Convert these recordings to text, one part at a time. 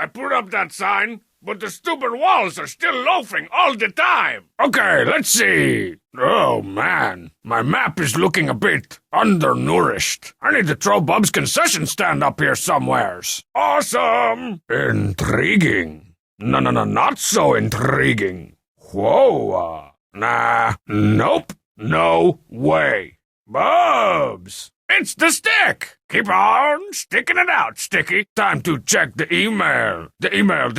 I put up that sign, but the stupid walls are still loafing all the time. Okay, let's see. Oh, man. My map is looking a bit undernourished. I need to throw Bub's concession stand up here somewheres. Awesome. Intriguing. No, not so intriguing. Whoa. Nah. Nope. No way. Bubs. It's the stick! Keep on sticking it out, Sticky. Time to check the email. The email.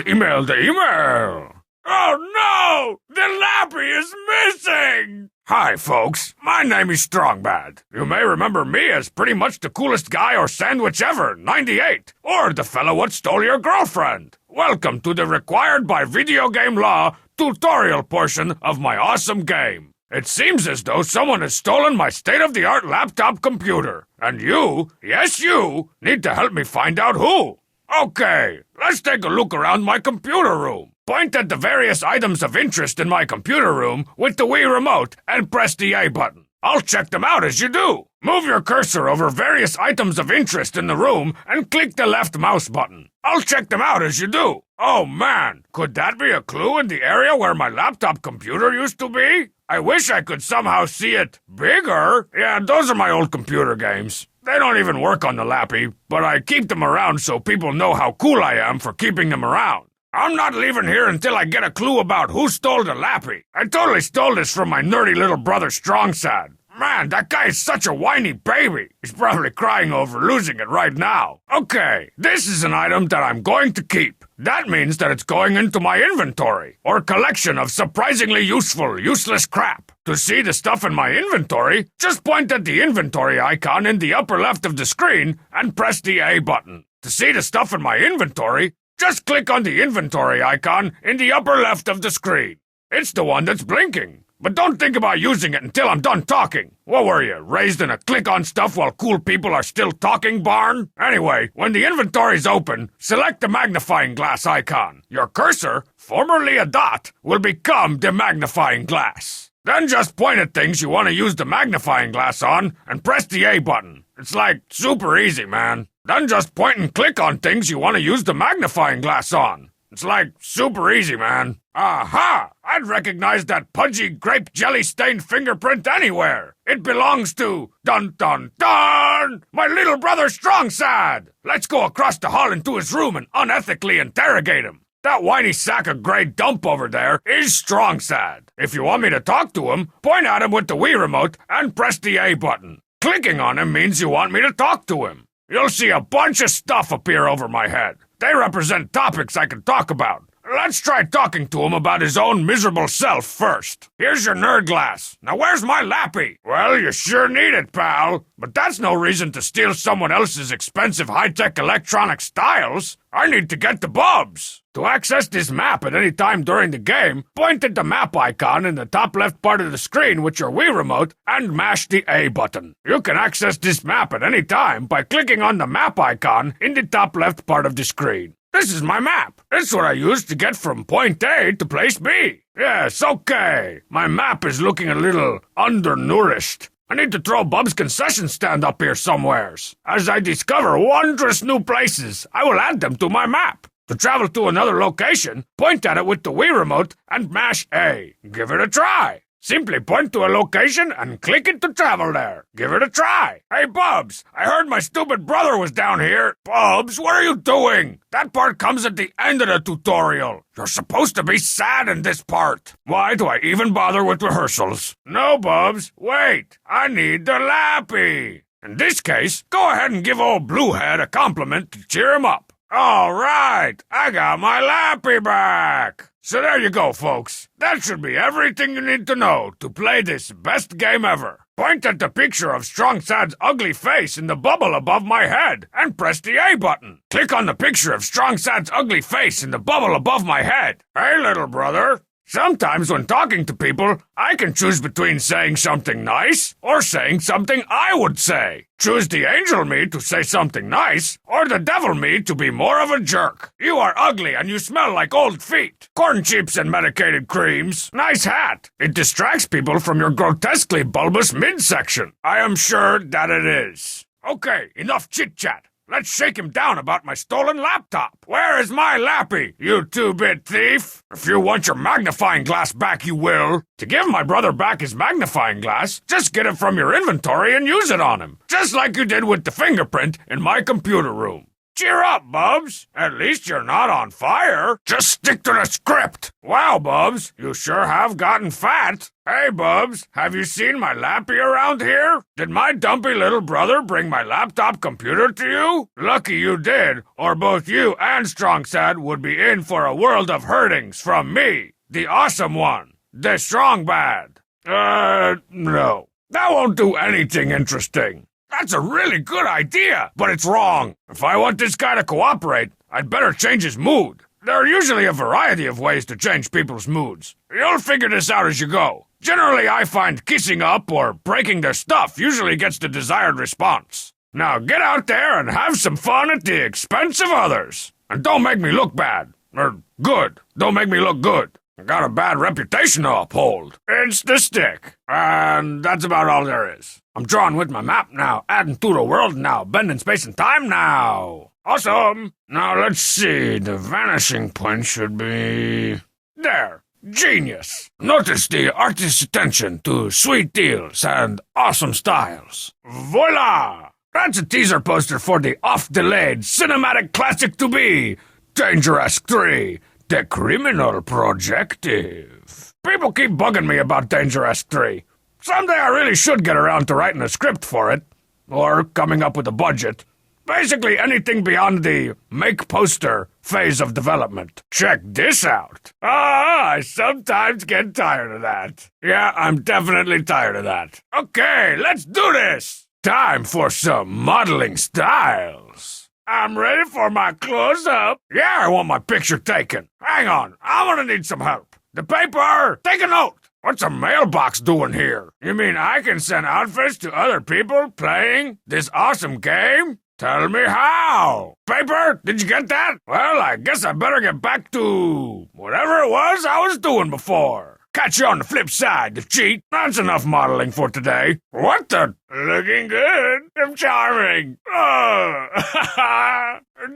Oh no! The Lappy is missing! Hi, folks. My name is Strongbad. You may remember me as pretty much the coolest guy or sandwich ever, 98. Or the fellow what stole your girlfriend. Welcome to the required by video game law tutorial portion of my awesome game. It seems as though someone has stolen my state-of-the-art laptop computer. And you, yes you, need to help me find out who. Okay, let's take a look around my computer room. Point at the various items of interest in my computer room with the Wii remote and press the A button. I'll check them out as you do. Move your cursor over various items of interest in the room and click the left mouse button. I'll check them out as you do. Oh man, could that be a clue in the area where my laptop computer used to be? I wish I could somehow see it bigger. Yeah, those are my old computer games. They don't even work on the Lappy, but I keep them around so people know how cool I am for keeping them around. I'm not leaving here until I get a clue about who stole the Lappy. I totally stole this from my nerdy little brother Strongsad. Man, that guy is such a whiny baby. He's probably crying over losing it right now. Okay, this is an item that I'm going to keep. That means that it's going into my inventory, or collection of surprisingly useful, useless crap. To see the stuff in my inventory, just point at the inventory icon in the upper left of the screen and press the A button. To see the stuff in my inventory, just click on the inventory icon in the upper left of the screen. It's the one that's blinking. But don't think about using it until I'm done talking. What were you, raised in a click on stuff while cool people are still talking barn? Anyway, when the inventory's open, select the magnifying glass icon. Your cursor, formerly a dot, will become the magnifying glass. Then just point at things you want to use the magnifying glass on and press the A button. It's like super easy, man. Then just point and click on things you want to use the magnifying glass on. It's like super easy, man. Aha! I'd recognize that pudgy grape jelly-stained fingerprint anywhere. It belongs to, dun dun dun, my little brother Strongsad. Let's go across the hall into his room and unethically interrogate him. That whiny sack of gray dump over there is Strongsad. If you want me to talk to him, point at him with the Wii remote and press the A button. Clicking on him means you want me to talk to him. You'll see a bunch of stuff appear over my head. They represent topics I can talk about. Let's try talking to him about his own miserable self first. Here's your nerd glass. Now where's my Lappy? Well, you sure need it, pal. But that's no reason to steal someone else's expensive high-tech electronic styles. I need to get the Bubs. To access this map at any time during the game, point at the map icon in the top left part of the screen with your Wii remote and mash the A button. You can access this map at any time by clicking on the map icon in the top left part of the screen. This is my map. It's what I used to get from point A to place B. Yes, okay. My map is looking a little undernourished. I need to throw Bub's concession stand up here somewheres. As I discover wondrous new places, I will add them to my map. To travel to another location, point at it with the Wii remote and mash A. Give it a try. Simply point to a location and click it to travel there. Give it a try. Hey, Bubs, I heard my stupid brother was down here. Bubs, what are you doing? That part comes at the end of the tutorial. You're supposed to be sad in this part. Why do I even bother with rehearsals? No, Bubs, wait. I need the Lappy. In this case, go ahead and give old Bluehead a compliment to cheer him up. All right, I got my Lappy back. So there you go, folks. That should be everything you need to know to play this best game ever. Point at the picture of Strongsad's ugly face in the bubble above my head and press the A button. Click on the picture of Strongsad's ugly face in the bubble above my head. Hey, little brother. Sometimes when talking to people, I can choose between saying something nice or saying something I would say. Choose the angel me to say something nice or the devil me to be more of a jerk. You are ugly and you smell like old feet. Corn chips and medicated creams. Nice hat. It distracts people from your grotesquely bulbous midsection. I am sure that it is. Okay, enough chit-chat. Let's shake him down about my stolen laptop. Where is my lappy, you two-bit thief? If you want your magnifying glass back, you will. To give my brother back his magnifying glass, just get it from your inventory and use it on him. Just like you did with the fingerprint in my computer room. Cheer up, Bubs. At least you're not on fire. Just stick to the script. Wow, Bubs, you sure have gotten fat. Hey, Bubs, have you seen my lappy around here? Did my dumpy little brother bring my laptop computer to you? Lucky you did, or both you and Strong-Sad would be in for a world of hurtings from me, the awesome one, the Strong-Bad. No. That won't do anything interesting. That's a really good idea, but it's wrong. If I want this guy to cooperate, I'd better change his mood. There are usually a variety of ways to change people's moods. You'll figure this out as you go. Generally, I find kissing up or breaking their stuff usually gets the desired response. Now get out there and have some fun at the expense of others. And don't make me look bad. Or good. Don't make me look good. I got a bad reputation to uphold. It's the stick. And that's about all there is. I'm drawing with my map now, adding through the world now, bending space and time now. Awesome. Now let's see, the vanishing point should be... there. Genius. Notice the artist's attention to sweet deals and awesome styles. Voila! That's a teaser poster for the oft-delayed cinematic classic to be, Dangerous 3. The Criminal Projective. People keep bugging me about Dangerous 3. Someday I really should get around to writing a script for it. Or coming up with a budget. Basically anything beyond the make poster phase of development. Check this out. I sometimes get tired of that. Yeah, I'm definitely tired of that. Okay, let's do this. Time for some modeling styles. I'm ready for my close-up. Yeah, I want my picture taken. Hang on, I'm gonna need some help. The paper! Take a note! What's a mailbox doing here? You mean I can send outfits to other people playing this awesome game? Tell me how! Paper, did you get that? Well, I guess I better get back to whatever it was I was doing before. Catch you on the flip side, the cheat. That's enough modeling for today. What the? Looking good. I'm charming. Oh,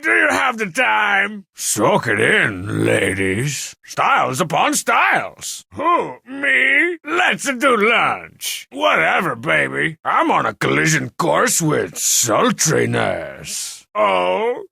do you have the time? Soak it in, ladies. Styles upon styles. Who, me? Let's do lunch. Whatever, baby. I'm on a collision course with sultriness. Oh,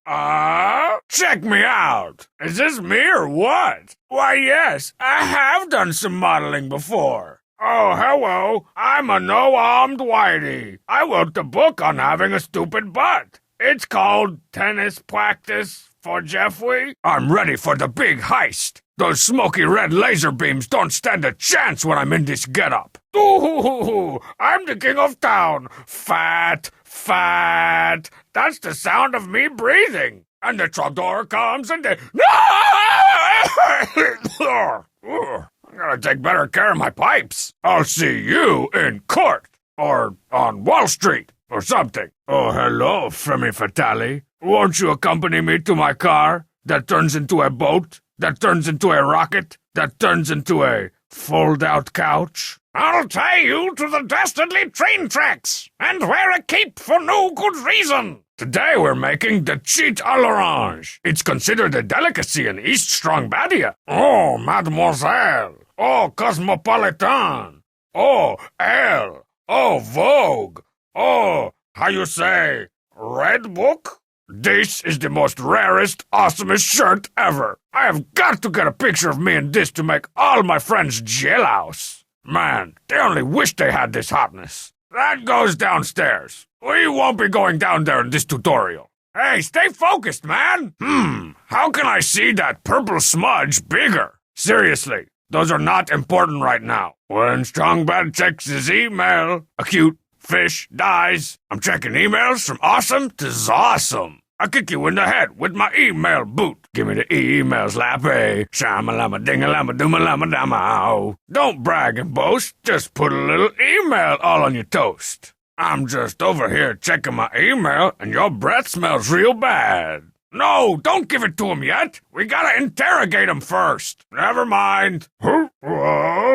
check me out. Is this me or what? Why, yes, I have done some modeling before. Oh, hello, I'm a no-armed whitey. I wrote the book on having a stupid butt. It's called Tennis Practice for Jeffrey. I'm ready for the big heist. Those smoky red laser beams don't stand a chance when I'm in this getup. Ooh, I'm the king of town. Fat, fat. That's the sound of me breathing. And the truck door comes and I gotta take better care of my pipes. I'll see you in court. Or on Wall Street. Or something. Oh, hello, Femme Fatale. Won't you accompany me to my car that turns into a boat? That turns into a rocket? That turns into a fold-out couch? I'll tie you to the dastardly train tracks and wear a cape for no good reason. Today we're making the cheat à l'orange. It's considered a delicacy in East Strongbadia. Oh, mademoiselle. Oh, cosmopolitan. Oh, elle. Oh, Vogue. Oh, how you say, Red Book? This is the most rarest, awesomest shirt ever. I have got to get a picture of me in this to make all my friends jealous. Man, they only wish they had this hotness. That goes downstairs. We won't be going down there in this tutorial. Hey, stay focused, man. How can I see that purple smudge bigger? Seriously, those are not important right now. When Strongbad checks his email, a cute fish dies. I'm checking emails from awesome to zawesome. I'll kick you in the head with my email boot. Give me the emails, lappy. Shamalama dingalama doomalama dama. Don't brag and boast. Just put a little email all on your toast. I'm just over here checking my email, and your breath smells real bad. No, don't give it to him yet. We gotta interrogate him first. Never mind. Yipes!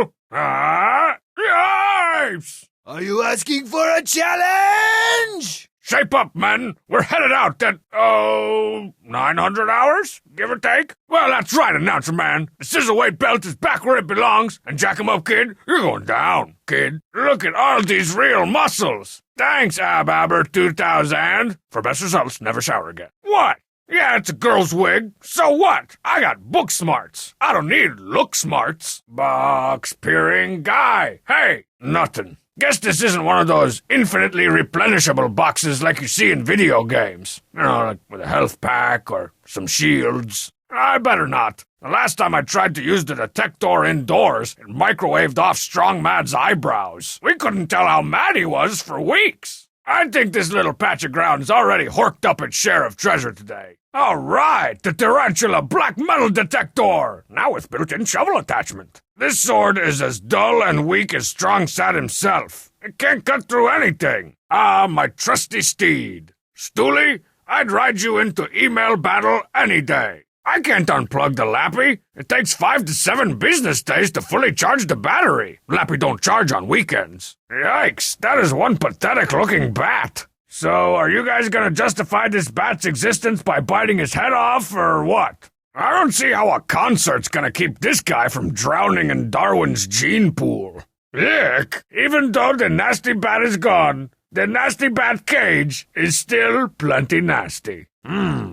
Are you asking for a challenge? Shape up, men. We're headed out at, 900 hours, give or take? Well, that's right, announcer man. The scissor weight belt is back where it belongs, and jack 'em up, kid. You're going down, kid. Look at all these real muscles. Thanks, Abber 2000. For best results, never shower again. What? Yeah, it's a girl's wig. So what? I got book smarts. I don't need look smarts. Box-peering guy. Hey, nothing. Guess this isn't one of those infinitely replenishable boxes like you see in video games. You know, like with a health pack or some shields. I better not. The last time I tried to use the detector indoors, it microwaved off Strong Mad's eyebrows. We couldn't tell how mad he was for weeks. I think this little patch of ground's already horked up its share of treasure today. All right, the tarantula black metal detector, now with built-in shovel attachment. This sword is as dull and weak as Strong Sad himself. It can't cut through anything. Ah, my trusty steed. Stooley, I'd ride you into email battle any day. I can't unplug the Lappy. It takes 5 to 7 business days to fully charge the battery. Lappy don't charge on weekends. Yikes, that is one pathetic-looking bat. So, are you guys gonna justify this bat's existence by biting his head off, or what? I don't see how a concert's gonna keep this guy from drowning in Darwin's gene pool. Yuck! Even though the nasty bat is gone, the nasty bat cage is still plenty nasty.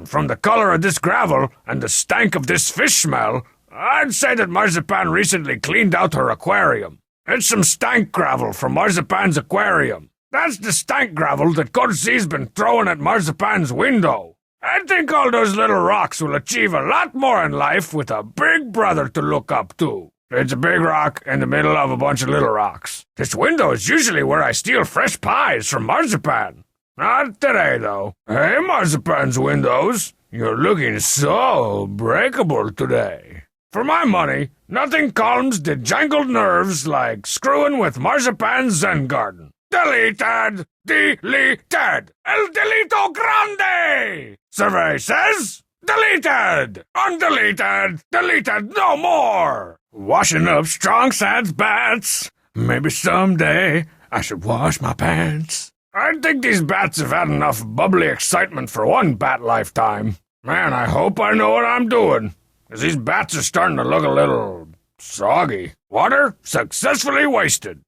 From the color of this gravel and the stank of this fish smell, I'd say that Marzipan recently cleaned out her aquarium. It's some stank gravel from Marzipan's aquarium. That's the stank gravel that Corsi's been throwing at Marzipan's window. I think all those little rocks will achieve a lot more in life with a big brother to look up to. It's a big rock in the middle of a bunch of little rocks. This window is usually where I steal fresh pies from Marzipan. Not today, though. Hey, Marzipan's windows, you're looking so breakable today. For my money, nothing calms the jangled nerves like screwing with Marzipan's Zen garden. Deleted! Deleted! El delito grande! Survey says, deleted! Undeleted! Deleted no more! Washing up Strong Sad's bats. Maybe someday I should wash my pants. I think these bats have had enough bubbly excitement for one bat lifetime. Man, I hope I know what I'm doing, 'cause these bats are starting to look a little soggy. Water successfully wasted.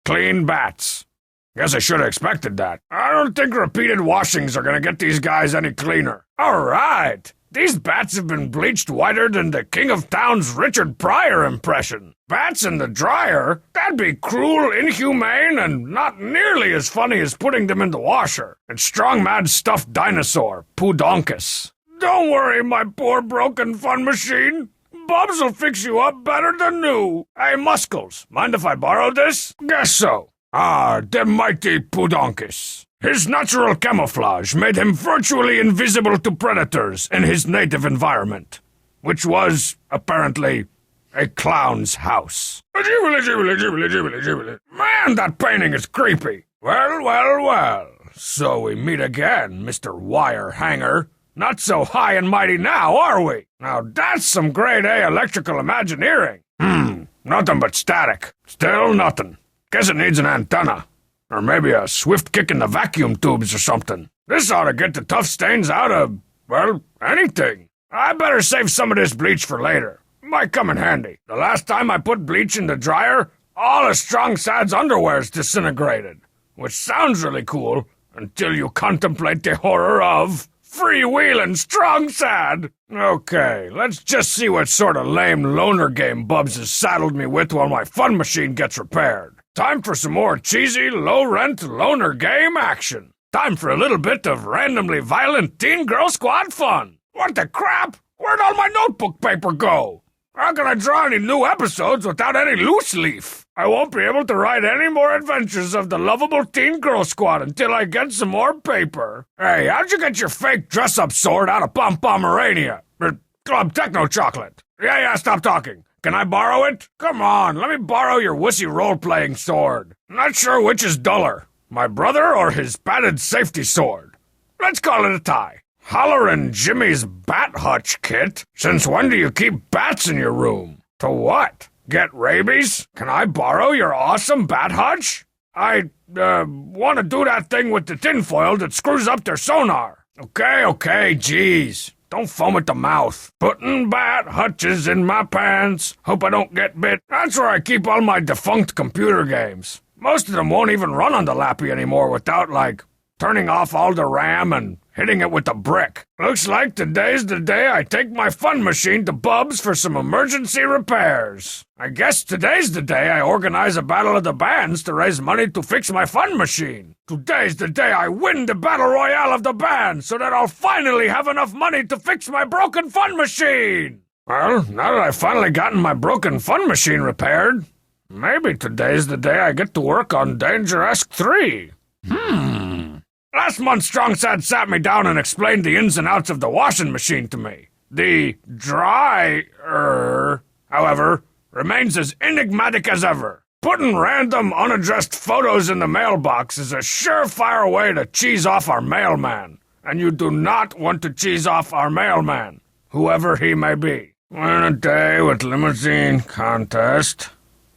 Clean bats. Guess I should have expected that. I don't think repeated washings are gonna get these guys any cleaner. All right. These bats have been bleached whiter than the King of Town's Richard Pryor impression. Bats in the dryer? That'd be cruel, inhumane, and not nearly as funny as putting them in the washer. And Strong Mad stuffed dinosaur, Pudonkus. Don't worry, my poor broken fun machine. Bubs will fix you up better than new. Hey, Muscles, mind if I borrow this? Guess so. Ah, the mighty Pudonkus. His natural camouflage made him virtually invisible to predators in his native environment, which was, apparently, a clown's house. Man, that painting is creepy. Well. So we meet again, Mr. Wire Hanger. Not so high and mighty now, are we? Now that's some grade A electrical imagineering. Nothing but static. Still nothing. Guess it needs an antenna. Or maybe a swift kick in the vacuum tubes or something. This ought to get the tough stains out of, well, anything. I better save some of this bleach for later. Might come in handy. The last time I put bleach in the dryer, all of Strong Sad's underwear's disintegrated. Which sounds really cool, until you contemplate the horror of freewheeling Strong Sad. Okay, let's just see what sort of lame loner game Bubs has saddled me with while my fun machine gets repaired. Time for some more cheesy, low-rent loner game action. Time for a little bit of randomly violent Teen Girl Squad fun. What the crap? Where'd all my notebook paper go? How can I draw any new episodes without any loose leaf? I won't be able to write any more adventures of the lovable Teen Girl Squad until I get some more paper. Hey, how'd you get your fake dress-up sword out of Pomerania? Or Club Techno Chocolate? Yeah, stop talking. Can I borrow it? Come on, let me borrow your wussy role-playing sword. Not sure which is duller, my brother or his padded safety sword. Let's call it a tie. Hollerin' Jimmy's Bat Hutch kit. Since when do you keep bats in your room? To what? Get rabies? Can I borrow your awesome Bat Hutch? I want to do that thing with the tinfoil that screws up their sonar. Okay, geez. Don't foam at the mouth. Putting bat hutches in my pants. Hope I don't get bit. That's where I keep all my defunct computer games. Most of them won't even run on the Lappy anymore without, like, turning off all the RAM and hitting it with a brick. Looks like today's the day I take my fun machine to Bub's for some emergency repairs. I guess today's the day I organize a battle of the bands to raise money to fix my fun machine. Today's the day I win the battle royale of the band so that I'll finally have enough money to fix my broken fun machine. Well, now that I've finally gotten my broken fun machine repaired, maybe today's the day I get to work on Danger-esque 3. Last month, Strong Sad sat me down and explained the ins and outs of the washing machine to me. The dryer, however, remains as enigmatic as ever. Putting random, unaddressed photos in the mailbox is a surefire way to cheese off our mailman. And you do not want to cheese off our mailman, whoever he may be. Win a day with limousine contest.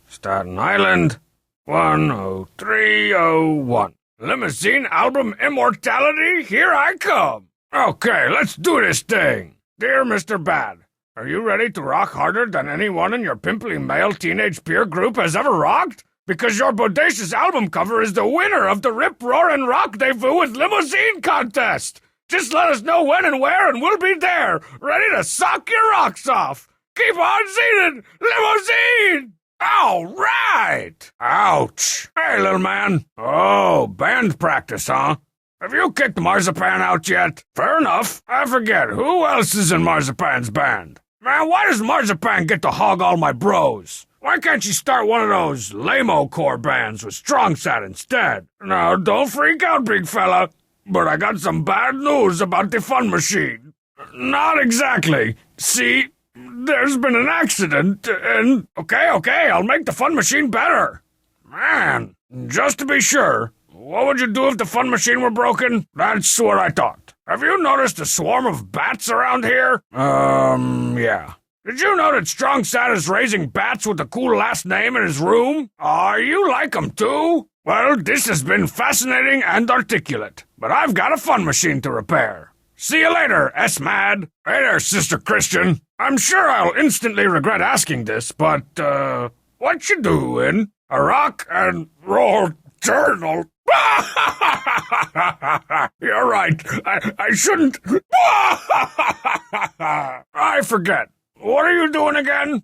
Staten Island, 10301. Limousine album immortality, here I come. Okay, let's do this thing. Dear Mr. Bad, are you ready to rock harder than anyone in your pimply male teenage peer group has ever rocked? Because your bodacious album cover is the winner of the Rip Roarin' Rockdevous with Limousine contest. Just let us know when and where and we'll be there, ready to sock your rocks off. Keep on singing, Limousine! All right! Ouch! Hey, little man. Oh, band practice, huh? Have you kicked Marzipan out yet? Fair enough. I forget, who else is in Marzipan's band? Man, why does Marzipan get to hog all my bros? Why can't you start one of those lame-o core bands with Strong Sad instead? Now, don't freak out, big fella, but I got some bad news about the fun machine. Not exactly. See, there's been an accident, and... Okay, I'll make the fun machine better. Man, just to be sure, what would you do if the fun machine were broken? That's what I thought. Have you noticed a swarm of bats around here? Yeah. Did you know that Strong Sad is raising bats with a cool last name in his room? Are you like 'em too? Well, this has been fascinating and articulate, but I've got a fun machine to repair. See you later, S-Mad. Hey there, Sister Christian. I'm sure I'll instantly regret asking this, but, what you doing? A rock and roll journal. You're right. I shouldn't. I forget. What are you doing again?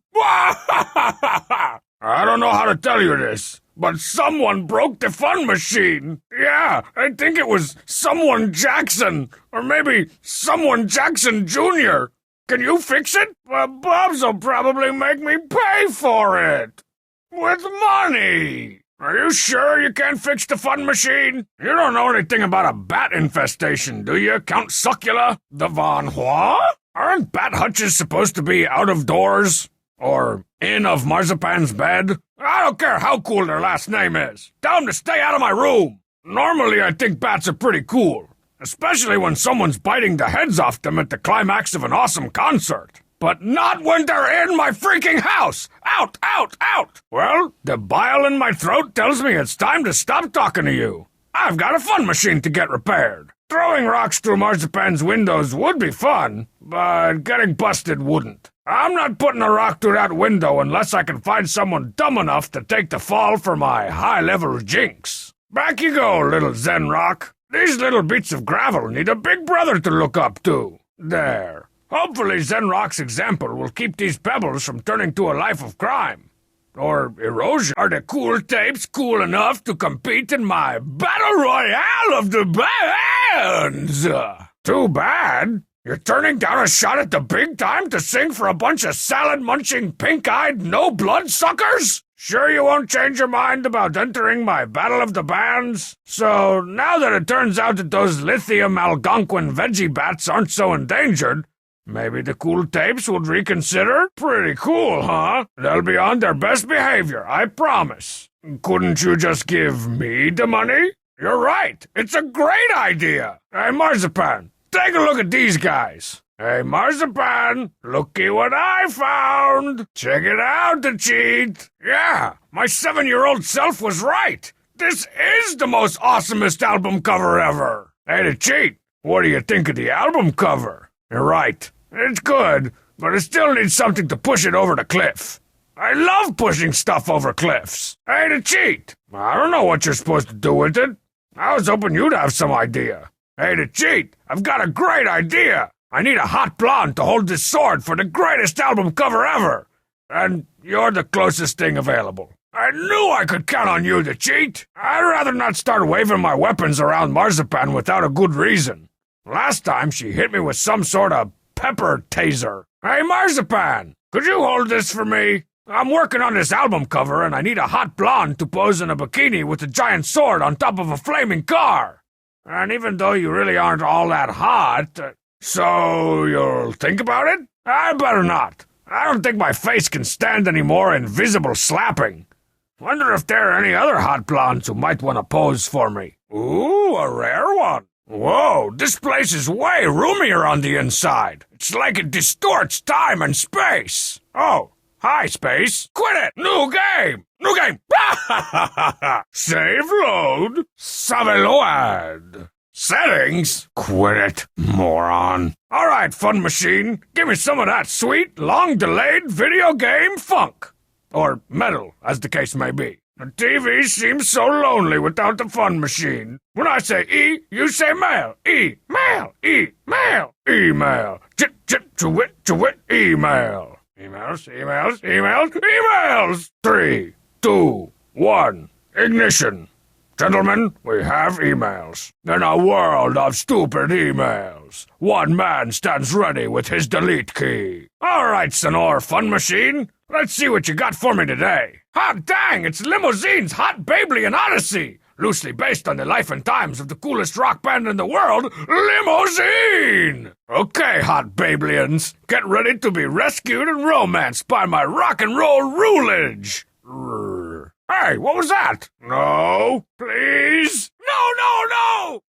I don't know how to tell you this, but someone broke the fun machine. Yeah, I think it was someone Jackson, or maybe someone Jackson Jr. Can you fix it? Well, Bobs will probably make me pay for it. With money. Are you sure you can't fix the fun machine? You don't know anything about a bat infestation, do you, Count Succula? The Von Hua? Aren't bat hutches supposed to be out of doors? Or in of Marzipan's bed? I don't care how cool their last name is. Tell them to stay out of my room. Normally I think bats are pretty cool, especially when someone's biting the heads off them at the climax of an awesome concert. But not when they're in my freaking house! Out! Well, the bile in my throat tells me it's time to stop talking to you. I've got a fun machine to get repaired. Throwing rocks through Marzipan's windows would be fun, but getting busted wouldn't. I'm not putting a rock through that window unless I can find someone dumb enough to take the fall for my high-level jinx. Back you go, little Zen Rock. These little bits of gravel need a big brother to look up to. There. Hopefully Zen Rock's example will keep these pebbles from turning to a life of crime. Or erosion. Are the cool tapes cool enough to compete in my Battle Royale of the Bands? Too bad. You're turning down a shot at the big time to sing for a bunch of salad-munching, pink-eyed, no-blood suckers? Sure you won't change your mind about entering my Battle of the Bands? So, now that it turns out that those lithium Algonquin veggie bats aren't so endangered, maybe the cool tapes would reconsider? Pretty cool, huh? They'll be on their best behavior, I promise. Couldn't you just give me the money? You're right, it's a great idea. Hey, Marzipan, take a look at these guys. Hey, Marzipan, looky what I found. Check it out, the cheat. Yeah, my 7-year-old self was right. This is the most awesomest album cover ever. Hey, to cheat, what do you think of the album cover? You're right. It's good, but it still needs something to push it over the cliff. I love pushing stuff over cliffs. Hey, to cheat, I don't know what you're supposed to do with it. I was hoping you'd have some idea. Hey, to cheat, I've got a great idea. I need a hot blonde to hold this sword for the greatest album cover ever. And you're the closest thing available. I knew I could count on you to cheat. I'd rather not start waving my weapons around Marzipan without a good reason. Last time she hit me with some sort of pepper taser. Hey, Marzipan, could you hold this for me? I'm working on this album cover and I need a hot blonde to pose in a bikini with a giant sword on top of a flaming car. And even though you really aren't all that hot, so you'll think about it? I better not. I don't think my face can stand any more invisible slapping. Wonder if there are any other hot blondes who might want to pose for me. Ooh, a rare one. Whoa, this place is way roomier on the inside. It's like it distorts time and space. Oh, hi, space. Quit it! New game! New game! Save load. Saveload. Settings? Quit it, moron. All right, fun machine. Give me some of that sweet, long-delayed video game funk. Or metal, as the case may be. The TV seems so lonely without the fun machine. When I say E, you say mail. E, mail, E, mail, email. Chit, chit, chewit, email. Emails, emails, emails, emails! 3, 2, 1, ignition. Gentlemen, we have emails. In a world of stupid emails, one man stands ready with his delete key. All right, Sonor Fun Machine, let's see what you got for me today. Hot dang, it's Limousine's Hot Babelian Odyssey, loosely based on the life and times of the coolest rock band in the world, Limousine! Okay, Hot Babelians, get ready to be rescued and romanced by my rock and roll rulage. Hey, what was that? No, please. No!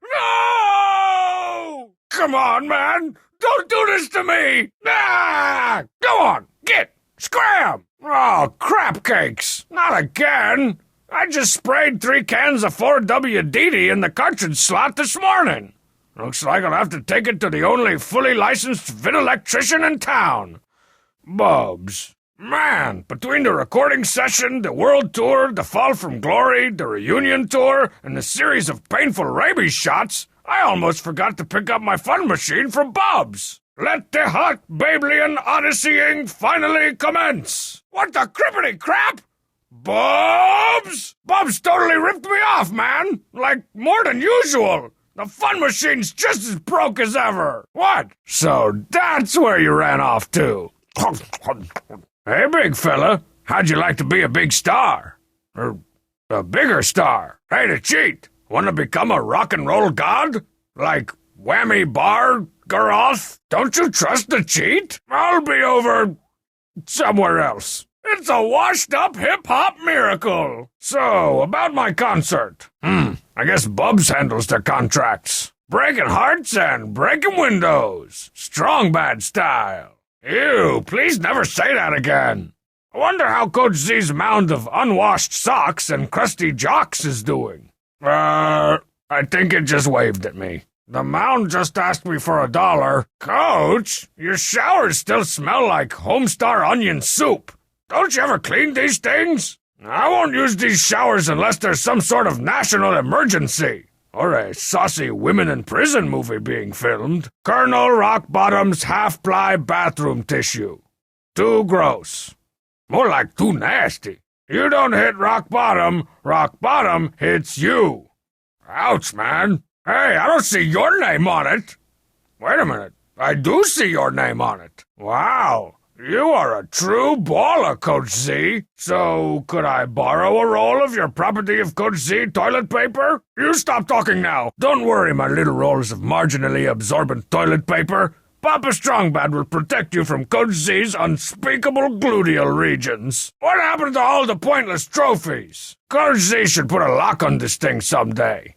Come on, man. Don't do this to me. Ah! Go on, get, scram. Oh, crap cakes. Not again. I just sprayed 3 cans of 4WDD in the cartridge slot this morning. Looks like I'll have to take it to the only fully licensed vid electrician in town. Bubs. Man, between the recording session, the world tour, the fall from glory, the reunion tour, and the series of painful rabies shots, I almost forgot to pick up my fun machine from Bubs. Let the Hot Babelian Odysseying finally commence. What the crippity crap? Bubs? Bubs totally ripped me off, man. Like, more than usual. The fun machine's just as broke as ever. What? So that's where you ran off to. Hey, big fella, how'd you like to be a big star? Or a bigger star? Hey, to cheat, want to become a rock and roll god? Like Whammy Bar Garoth? Don't you trust the cheat? I'll be over somewhere else. It's a washed-up hip-hop miracle. So, about my concert. I guess Bubs handles their contracts. Breaking hearts and breaking windows. Strong bad style. Ew, please never say that again. I wonder how Coach Z's mound of unwashed socks and crusty jocks is doing. I think it just waved at me. The mound just asked me for $1. Coach, your showers still smell like Homestar onion soup. Don't you ever clean these things? I won't use these showers unless there's some sort of national emergency. Or a saucy women in prison movie being filmed. Colonel Rockbottom's half-ply bathroom tissue. Too gross. More like too nasty. You don't hit rock bottom hits you. Ouch, man. Hey, I don't see your name on it. Wait a minute. I do see your name on it. Wow. You are a true baller, Coach Z. So, could I borrow a roll of your property of Coach Z toilet paper? You stop talking now. Don't worry, my little rolls of marginally absorbent toilet paper. Papa Strongbad will protect you from Coach Z's unspeakable gluteal regions. What happened to all the pointless trophies? Coach Z should put a lock on this thing someday.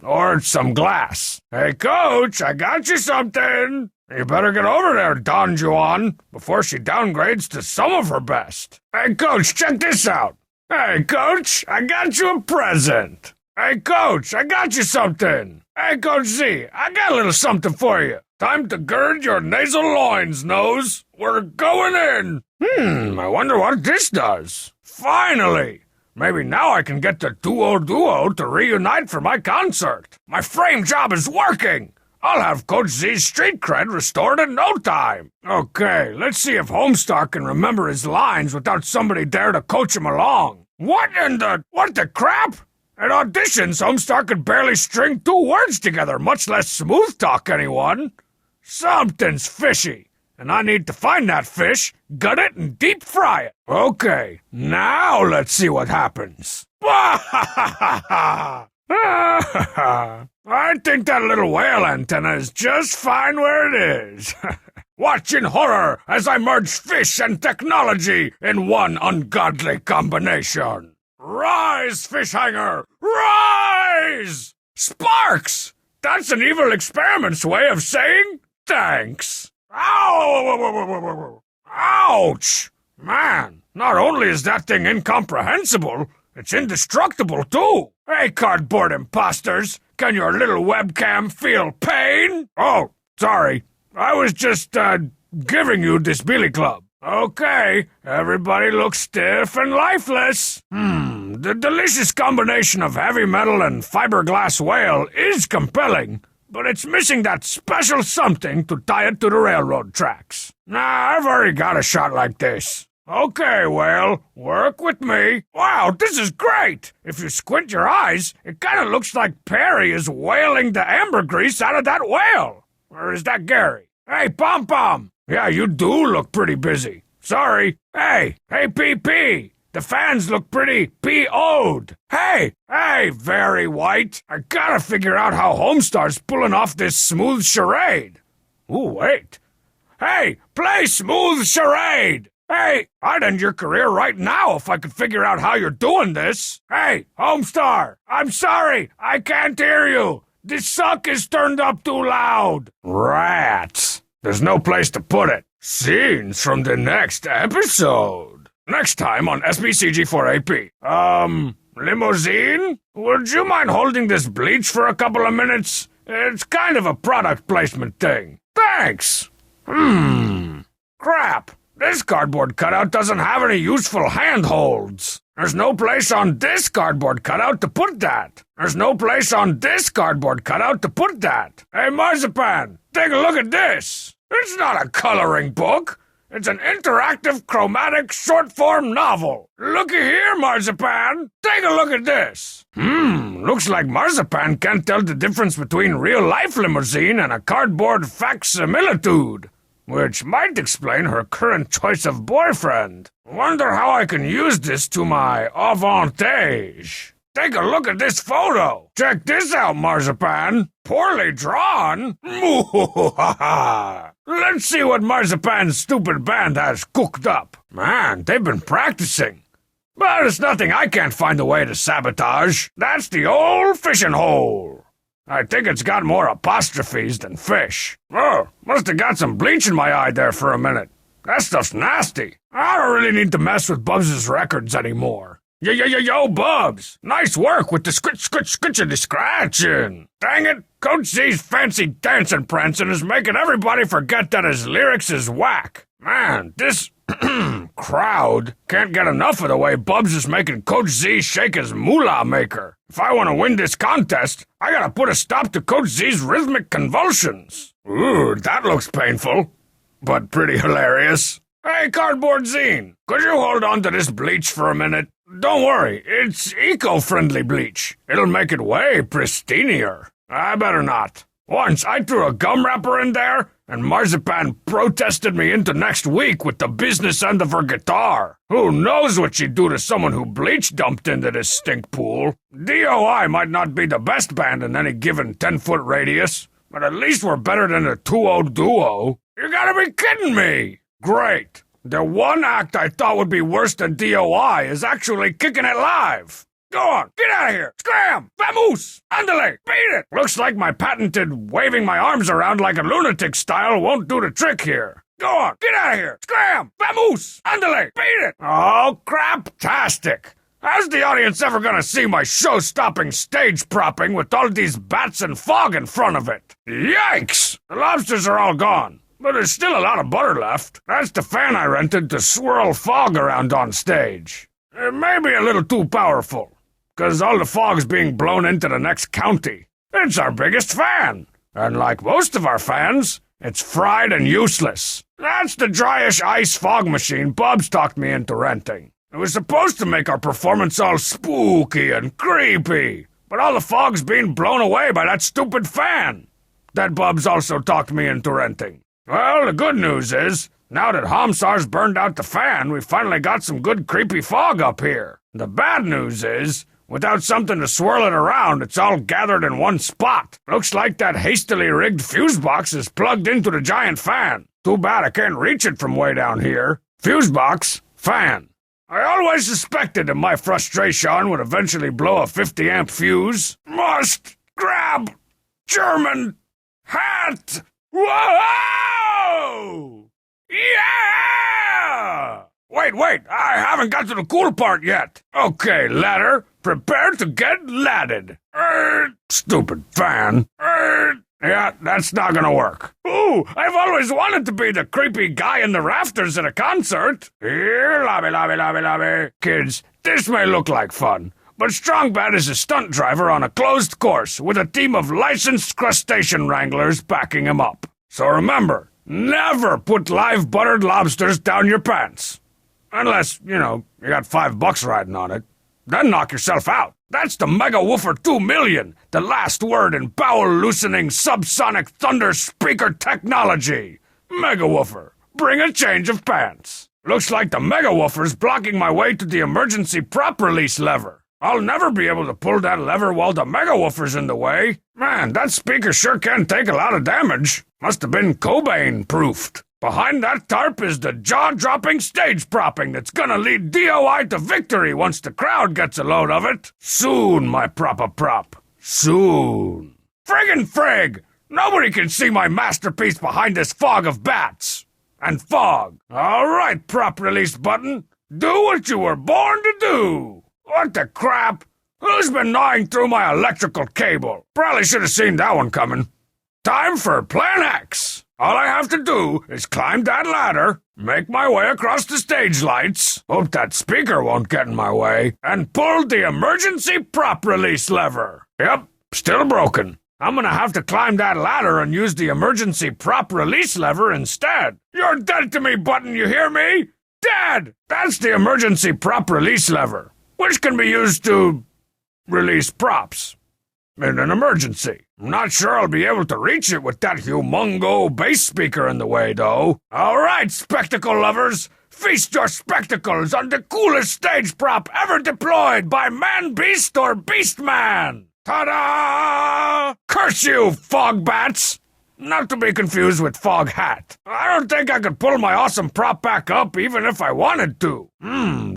Or some glass. Hey, Coach, I got you something. You better get over there, Don Juan, before she downgrades to some of her best. Hey, Coach, check this out. Hey, Coach, I got you a present. Hey, Coach, I got you something. Hey, Coach Z, I got a little something for you. Time to gird your nasal loins, Nose. We're going in. I wonder what this does. Finally! Maybe now I can get the duo to reunite for my concert. My frame job is working. I'll have Coach Z's street cred restored in no time. Okay, let's see if Homestar can remember his lines without somebody dare to coach him along. What the crap? At auditions, Homestar could barely string 2 words together, much less smooth talk anyone. Something's fishy, and I need to find that fish, gut it, and deep fry it. Okay, now let's see what happens. I think that little whale antenna is just fine where it is. Watch in horror as I merge fish and technology in one ungodly combination. Rise, fish hanger! Rise! Sparks! That's an evil experiment's way of saying thanks. Ow! Ouch! Man, not only is that thing incomprehensible, it's indestructible too. Hey, cardboard imposters, can your little webcam feel pain? Oh, sorry. I was just, giving you this billy club. Okay, everybody looks stiff and lifeless. The delicious combination of heavy metal and fiberglass whale is compelling, but it's missing that special something to tie it to the railroad tracks. Nah, I've already got a shot like this. Okay, whale, work with me. Wow, this is great! If you squint your eyes, it kinda looks like Perry is whaling the ambergris out of that whale. Or is that Gary? Hey, Pom-Pom! Yeah, you do look pretty busy. Sorry. Hey, PP! The fans look pretty PO'd. Hey, very white. I gotta figure out how Homestar's pulling off this smooth charade. Ooh, wait. Hey, play smooth charade! Hey, I'd end your career right now if I could figure out how you're doing this. Hey, Homestar, I'm sorry, I can't hear you. This suck is turned up too loud. Rats. There's no place to put it. Scenes from the next episode. Next time on SBCG4AP. Limousine? Would you mind holding this bleach for a couple of minutes? It's kind of a product placement thing. Thanks. Crap. This cardboard cutout doesn't have any useful handholds. There's no place on this cardboard cutout to put that. There's no place on this cardboard cutout to put that. Hey, Marzipan, take a look at this. It's not a coloring book. It's an interactive, chromatic, short-form novel. Looky here, Marzipan. Take a look at this. Looks like Marzipan can't tell the difference between real-life limousine and a cardboard facsimilitude, which might explain her current choice of boyfriend. Wonder how I can use this to my avantage. Take a look at this photo. Check this out, Marzipan. Poorly drawn? Let's see what Marzipan's stupid band has cooked up. Man, they've been practicing. But it's nothing I can't find a way to sabotage. That's the old fishing hole. I think it's got more apostrophes than fish. Oh, must have got some bleach in my eye there for a minute. That stuff's nasty. I don't really need to mess with Bubs' records anymore. Yo, Bubs! Nice work with the scratching. Dang it, Coach Z's fancy dancing prancing is making everybody forget that his lyrics is whack. Man, this crowd can't get enough of the way Bubs is making Coach Z shake his moolah maker. If I want to win this contest, I gotta put a stop to Coach Z's rhythmic convulsions. Ooh, that looks painful, but pretty hilarious. Hey, Cardboard Zine, could you hold on to this bleach for a minute? Don't worry, it's eco-friendly bleach. It'll make it way pristinier. I better not. Once I threw a gum wrapper in there, and Marzipan protested me into next week with the business end of her guitar. Who knows what she'd do to someone who bleach dumped into this stink pool? DOI might not be the best band in any given 10-foot radius, but at least we're better than a 2-0 duo. You gotta be kidding me! Great. The one act I thought would be worse than DOI is actually kicking it live. Go on, get out of here! Scram! Vamoose! Andale! Beat it! Looks like my patented waving my arms around like a lunatic style won't do the trick here. Go on, get out of here! Scram! Vamoose! Andale! Beat it! Oh, crap-tastic! How's the audience ever gonna see my show-stopping stage propping with all these bats and fog in front of it? Yikes! The lobsters are all gone, but there's still a lot of butter left. That's the fan I rented to swirl fog around on stage. It may be a little too powerful, because all the fog's being blown into the next county. It's our biggest fan, and like most of our fans, it's fried and useless. That's the dryish ice fog machine Bubs talked me into renting. It was supposed to make our performance all spooky and creepy, but all the fog's being blown away by that stupid fan that Bubs also talked me into renting. Well, the good news is, now that Hamsar's burned out the fan, we finally got some good creepy fog up here. The bad news is, without something to swirl it around, it's all gathered in one spot. Looks like that hastily rigged fuse box is plugged into the giant fan. Too bad I can't reach it from way down here. Fuse box, fan. I always suspected that my frustration would eventually blow a 50-amp fuse. Must grab German hat. Whoa! Yeah! Wait, I haven't got to the cool part yet. Okay, ladder, prepare to get ladded. Stupid fan. Yeah, that's not gonna work. Ooh, I've always wanted to be the creepy guy in the rafters at a concert. Here, lobby. Kids, this may look like fun, but Strongbad is a stunt driver on a closed course with a team of licensed crustacean wranglers backing him up. So remember, never put live buttered lobsters down your pants. Unless, you got $5 riding on it. Then knock yourself out. That's the Mega Woofer 2 million, the last word in bowel-loosening subsonic thunder speaker technology. Mega Woofer, bring a change of pants. Looks like the Mega Woofer's blocking my way to the emergency prop release lever. I'll never be able to pull that lever while the Mega Woofer's in the way. Man, that speaker sure can take a lot of damage. Must have been Cobain-proofed. Behind that tarp is the jaw-dropping stage propping that's gonna lead DOI to victory once the crowd gets a load of it. Soon, my prop. Soon. Friggin' frig! Nobody can see my masterpiece behind this fog of bats. And fog. All right, prop release button. Do what you were born to do. What the crap? Who's been gnawing through my electrical cable? Probably should have seen that one coming. Time for Plan X. All I have to do is climb that ladder, make my way across the stage lights, hope that speaker won't get in my way, and pull the emergency prop release lever. Yep, still broken. I'm gonna have to climb that ladder and use the emergency prop release lever instead. You're dead to me, button, you hear me? Dead! That's the emergency prop release lever, which can be used to release props in an emergency. I'm not sure I'll be able to reach it with that humongo bass speaker in the way, though. All right, spectacle lovers, feast your spectacles on the coolest stage prop ever deployed by Man Beast or Beast Man. Ta-da! Curse you, fog bats! Not to be confused with Fog Hat. I don't think I could pull my awesome prop back up even if I wanted to.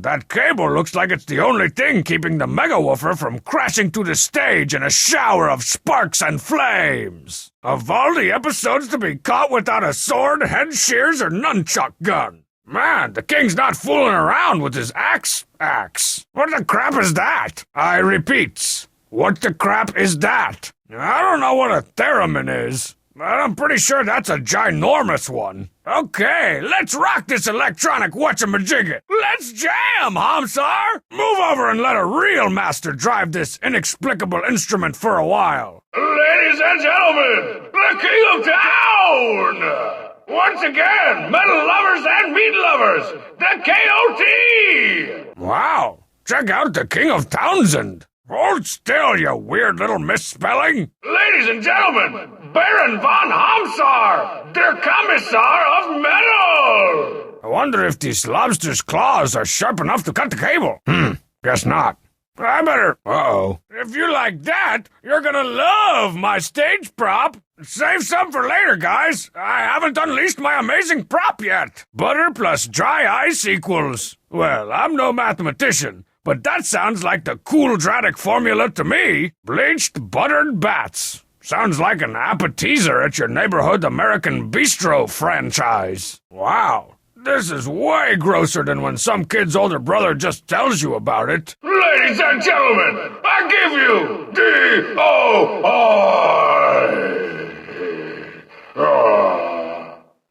That cable looks like it's the only thing keeping the Mega Woofer from crashing to the stage in a shower of sparks and flames. Of all the episodes to be caught without a sword, head shears, or nunchuck gun. Man, the king's not fooling around with his axe. What the crap is that? I repeat, what the crap is that? I don't know what a theremin is, but I'm pretty sure that's a ginormous one. Okay, let's rock this electronic whatchamajigget. Let's jam, Hamsar! Move over and let a real master drive this inexplicable instrument for a while. Ladies and gentlemen, the king of town! Once again, metal lovers and meat lovers, the KOT! Wow, check out the King of Townsend. Hold still, you weird little misspelling. Ladies and gentlemen, Baron von Hamsar, der Kommissar of Metal! I wonder if these lobster's claws are sharp enough to cut the cable. Guess not. I better... Uh-oh. If you like that, you're gonna love my stage prop. Save some for later, guys. I haven't unleashed my amazing prop yet. Butter plus dry ice equals... Well, I'm no mathematician, but that sounds like the cool-dratic formula to me. Bleached buttered bats. Sounds like an appetizer at your neighborhood American Bistro franchise. Wow. This is way grosser than when some kid's older brother just tells you about it. Ladies and gentlemen, I give you D-O-I.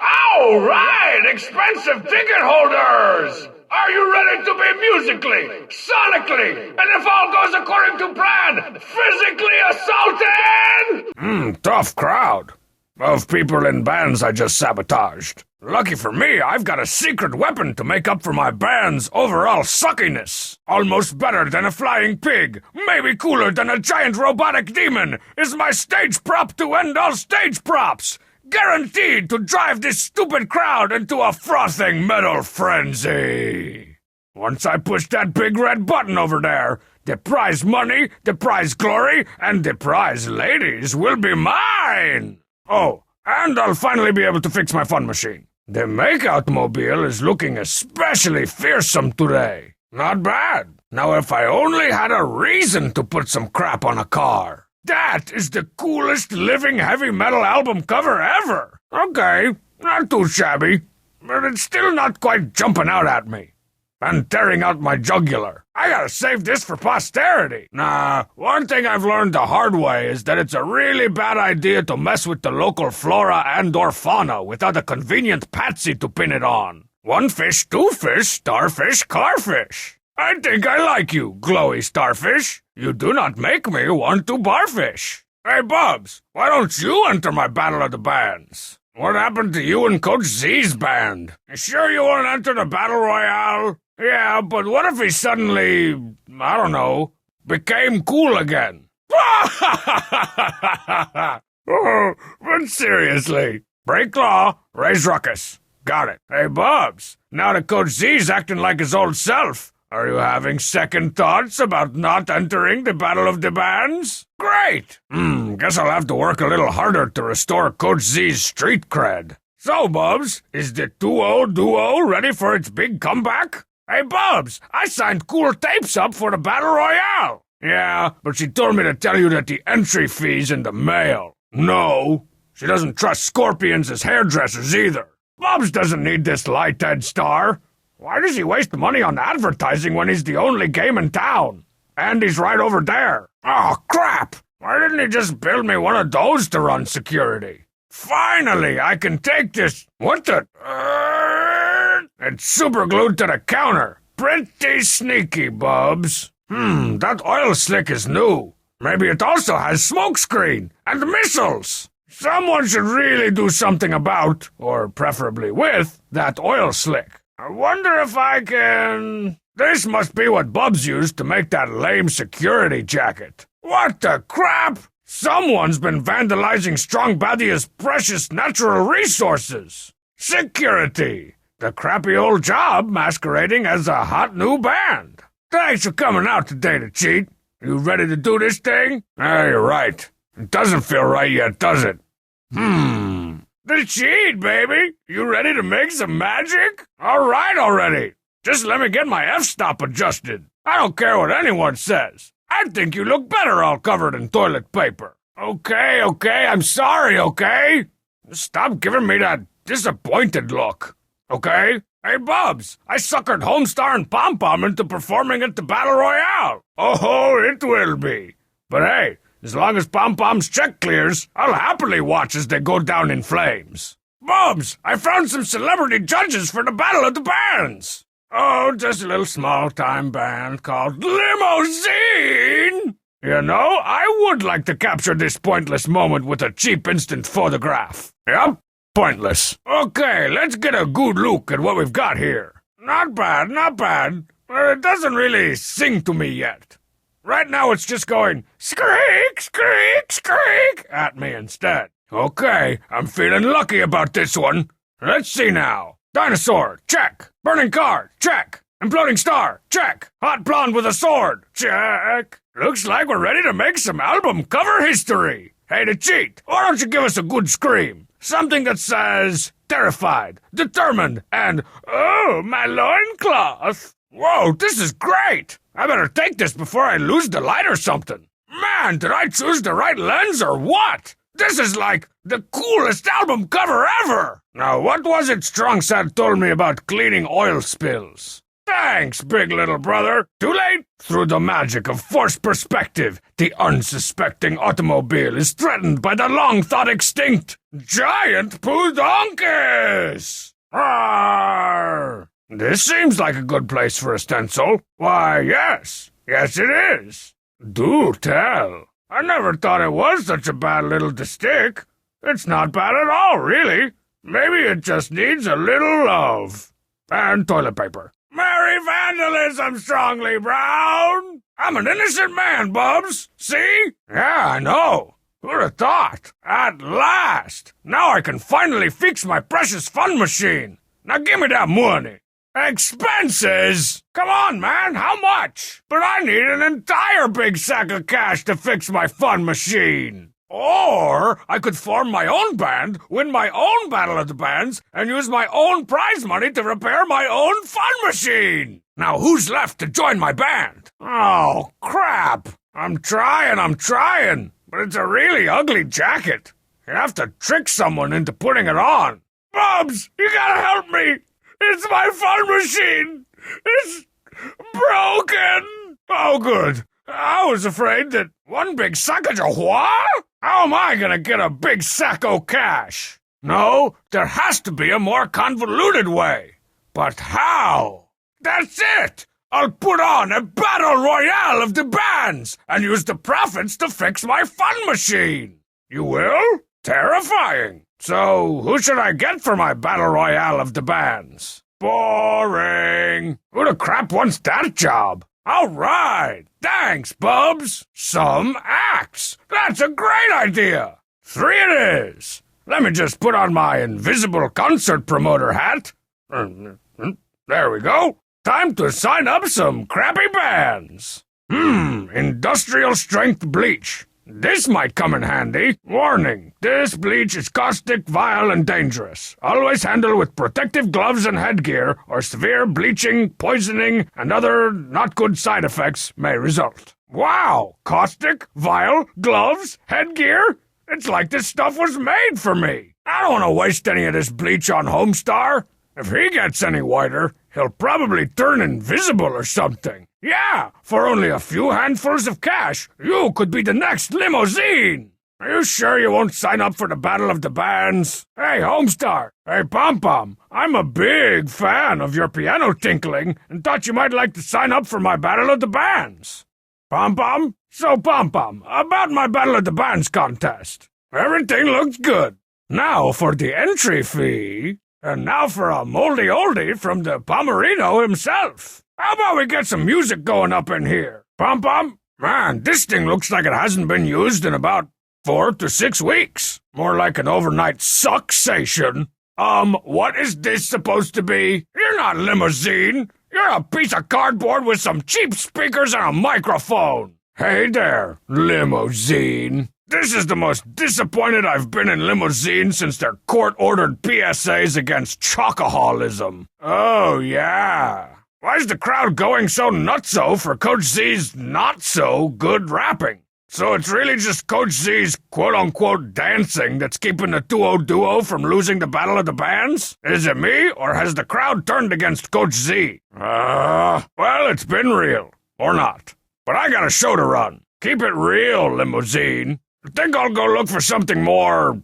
All right, expensive ticket holders! Are you ready to be musically, sonically, and if all goes according to plan, physically assaulted? Tough crowd of people in bands I just sabotaged. Lucky for me, I've got a secret weapon to make up for my band's overall suckiness. Almost better than a flying pig, maybe cooler than a giant robotic demon, is my stage prop to end all stage props. Guaranteed to drive this stupid crowd into a frothing metal frenzy. Once I push that big red button over there, the prize money, the prize glory, and the prize ladies will be mine. Oh, and I'll finally be able to fix my fun machine. The makeout mobile is looking especially fearsome today. Not bad. Now if I only had a reason to put some crap on a car. That is the coolest living heavy metal album cover ever. Okay, not too shabby, but it's still not quite jumping out at me and tearing out my jugular. I gotta save this for posterity. Nah, one thing I've learned the hard way is that it's a really bad idea to mess with the local flora and/or fauna without a convenient patsy to pin it on. One fish, two fish, starfish, carfish. I think I like you, glowy starfish. You do not make me want to barfish. Hey, Bubs, why don't you enter my Battle of the Bands? What happened to you and Coach Z's band? You sure you won't enter the Battle Royale? Yeah, but what if he suddenly, I don't know, became cool again? Oh, but seriously, break law, raise ruckus. Got it. Hey, Bubs, now that Coach Z's acting like his old self, are you having second thoughts about not entering the Battle of the Bands? Great! Guess I'll have to work a little harder to restore Coach Z's street cred. So, Bubs, is the 2-0 duo ready for its big comeback? Hey, Bubs, I signed cool tapes up for the Battle Royale. Yeah, but she told me to tell you that the entry fee's in the mail. No, she doesn't trust scorpions as hairdressers either. Bubs doesn't need this light-head star. Why does he waste money on advertising when he's the only game in town? And he's right over there. Oh, crap! Why didn't he just build me one of those to run security? Finally, I can take this... What the... It's super glued to the counter. Pretty sneaky, Bubs. That oil slick is new. Maybe it also has smokescreen and missiles. Someone should really do something about, or preferably with, that oil slick. I wonder if I can... This must be what Bubs used to make that lame security jacket. What the crap? Someone's been vandalizing Strong Badia's precious natural resources. Security. The crappy old job masquerading as a hot new band. Thanks for coming out today to cheat. You ready to do this thing? You're right. It doesn't feel right yet, does it? The cheat, baby! You ready to make some magic? All right already. Just let me get my f-stop adjusted. I don't care what anyone says. I think you look better all covered in toilet paper. Okay, I'm sorry, okay? Stop giving me that disappointed look, okay? Hey, Bubs, I suckered Homestar and Pom Pom into performing at the Battle Royale. Oh, it will be. But hey, as long as Pom Pom's check clears, I'll happily watch as they go down in flames. Bubs, I found some celebrity judges for the Battle of the Bands. Oh, just a little small-time band called Limousine. You know, I would like to capture this pointless moment with a cheap instant photograph. Yep, pointless. Okay, let's get a good look at what we've got here. Not bad, but it doesn't really sing to me yet. Right now it's just going, skreek, skreek, skreek, at me instead. Okay, I'm feeling lucky about this one. Let's see now. Dinosaur, check. Burning car, check. Imploding star, check. Hot blonde with a sword, check. Looks like we're ready to make some album cover history. Hey, to cheat, why don't you give us a good scream? Something that says, terrified, determined, and, oh, my loincloth. Whoa, this is great. I better take this before I lose the light or something. Man, did I choose the right lens or what? This is like the coolest album cover ever! Now, what was it Strong Sad told me about cleaning oil spills? Thanks, big little brother. Too late? Through the magic of forced perspective, the unsuspecting automobile is threatened by the long-thought extinct giant Pudonkus! Arr! This seems like a good place for a stencil. Why, yes. Yes, it is. Do tell. I never thought it was such a bad little to stick. It's not bad at all, really. Maybe it just needs a little love. And toilet paper. Merry vandalism, Strongly Brown! I'm an innocent man, Bubs. See? Yeah, I know. Who'd have thought? At last! Now I can finally fix my precious fun machine. Now give me that money. Expenses? Come on, man, how much? But I need an entire big sack of cash to fix my fun machine. Or I could form my own band, win my own Battle of the Bands, and use my own prize money to repair my own fun machine. Now who's left to join my band? Oh, crap. I'm trying, but it's a really ugly jacket. You have to trick someone into putting it on. Bubs, you gotta help me. It's my fun machine. It's broken. Oh, good. I was afraid that one big sack of what? How am I gonna get a big sack of cash? No, there has to be a more convoluted way. But how? That's it! I'll put on a battle royale of the bands and use the profits to fix my fun machine. You will? Terrifying. So, who should I get for my battle royale of the bands? Boring. Who the crap wants that job? All right. Thanks, Bubs. Some acts. That's a great idea. 3 it is. Let me just put on my invisible concert promoter hat. There we go. Time to sign up some crappy bands. Industrial strength bleach. This might come in handy. Warning, this bleach is caustic, vile, and dangerous. Always handle with protective gloves and headgear, or severe bleaching, poisoning, and other not-good side effects may result. Wow! Caustic, vile, gloves, headgear? It's like this stuff was made for me. I don't want to waste any of this bleach on Homestar. If he gets any whiter, he'll probably turn invisible or something. Yeah, for only a few handfuls of cash, you could be the next limousine. Are you sure you won't sign up for the Battle of the Bands? Hey, Homestar. Hey, Pom-Pom. I'm a big fan of your piano tinkling and thought you might like to sign up for my Battle of the Bands. Pom-Pom? So, Pom-Pom, about my Battle of the Bands contest. Everything looks good. Now for the entry fee. And now for a moldy oldie from the Pomerino himself. How about we get some music going up in here? Pom-Pom? Man, this thing looks like it hasn't been used in about 4 to 6 weeks. More like an overnight sucksation. What is this supposed to be? You're not limousine. You're a piece of cardboard with some cheap speakers and a microphone. Hey there, limousine. This is the most disappointed I've been in limousine since their court-ordered PSAs against chocoholism. Oh, yeah. Why's the crowd going so nutso for Coach Z's not-so-good rapping? So it's really just Coach Z's quote-unquote dancing that's keeping the duo from losing the Battle of the Bands? Is it me, or has the crowd turned against Coach Z? Well, it's been real. Or not. But I got a show to run. Keep it real, limousine. I think I'll go look for something more,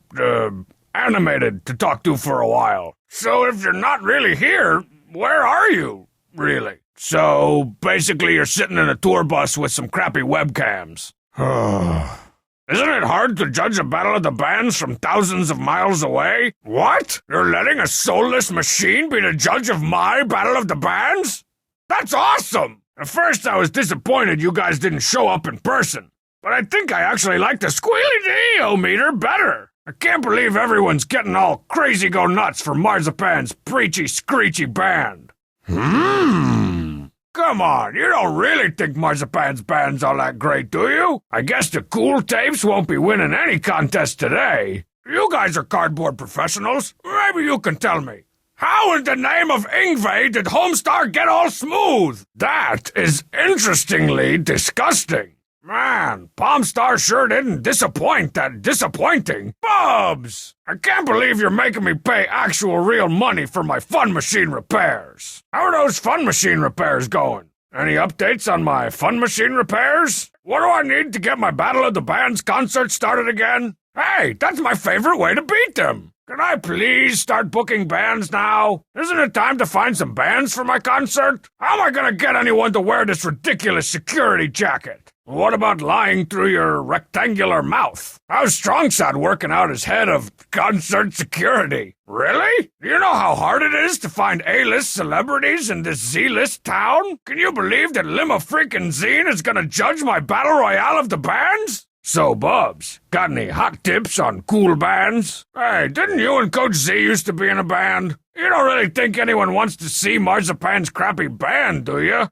animated to talk to for a while. So if you're not really here, where are you, really? So, basically you're sitting in a tour bus with some crappy webcams. Isn't it hard to judge a Battle of the Bands from thousands of miles away? What? You're letting a soulless machine be the judge of my Battle of the Bands? That's awesome! At first I was disappointed you guys didn't show up in person. But I think I actually like the squealy-dee-o-meter better. I can't believe everyone's getting all crazy-go-nuts for Marzipan's preachy-screechy band. Come on, you don't really think Marzipan's band's all that great, do you? I guess the cool tapes won't be winning any contest today. You guys are cardboard professionals. Maybe you can tell me. How in the name of Ingve did Homestar get all smooth? That is interestingly disgusting. Man, Palmstar sure didn't disappoint that disappointing. Bubs! I can't believe you're making me pay actual real money for my fun machine repairs. How are those fun machine repairs going? Any updates on my fun machine repairs? What do I need to get my Battle of the Bands concert started again? Hey, that's my favorite way to beat them. Can I please start booking bands now? Isn't it time to find some bands for my concert? How am I gonna get anyone to wear this ridiculous security jacket? What about lying through your rectangular mouth? How's Strongside working out his head of concert security? Really? Do you know how hard it is to find A-list celebrities in this Z-list town? Can you believe that Lima freaking Zine is gonna judge my Battle Royale of the Bands? So, Bubs, got any hot tips on cool bands? Hey, didn't you and Coach Z used to be in a band? You don't really think anyone wants to see Marzipan's crappy band, do you?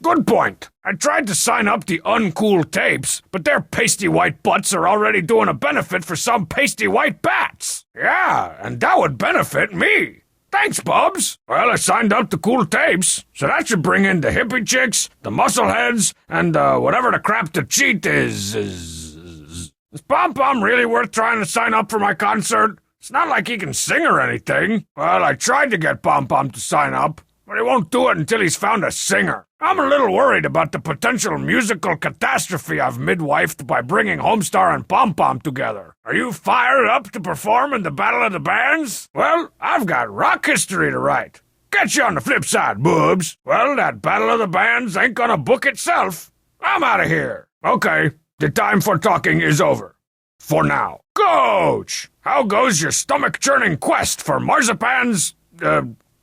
Good point. I tried to sign up the Uncool Tapes, but their pasty white butts are already doing a benefit for some pasty white bats. Yeah, and that would benefit me. Thanks, Bubs. Well, I signed up to Cool Tapes, so that should bring in the hippie chicks, the muscleheads, and whatever the crap to cheat is. Is Pom Pom really worth trying to sign up for my concert? It's not like he can sing or anything. Well, I tried to get Pom Pom to sign up, but he won't do it until he's found a singer. I'm a little worried about the potential musical catastrophe I've midwifed by bringing Homestar and Pom Pom together. Are you fired up to perform in the Battle of the Bands? Well, I've got rock history to write. Catch you on the flip side, boobs. Well, that Battle of the Bands ain't gonna book itself. I'm out of here. Okay, the time for talking is over. For now. Coach! How goes your stomach-churning quest for Marzipan's,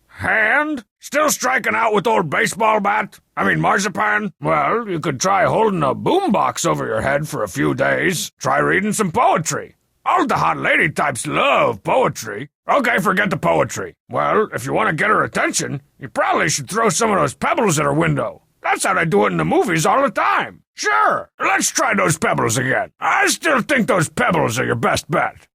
hand? Still striking out with old baseball bat? Marzipan? Well, you could try holding a boombox over your head for a few days. Try reading some poetry. All the hot lady types love poetry. Okay, forget the poetry. Well, if you want to get her attention, you probably should throw some of those pebbles at her window. That's how they do it in the movies all the time. Sure, let's try those pebbles again. I still think those pebbles are your best bet.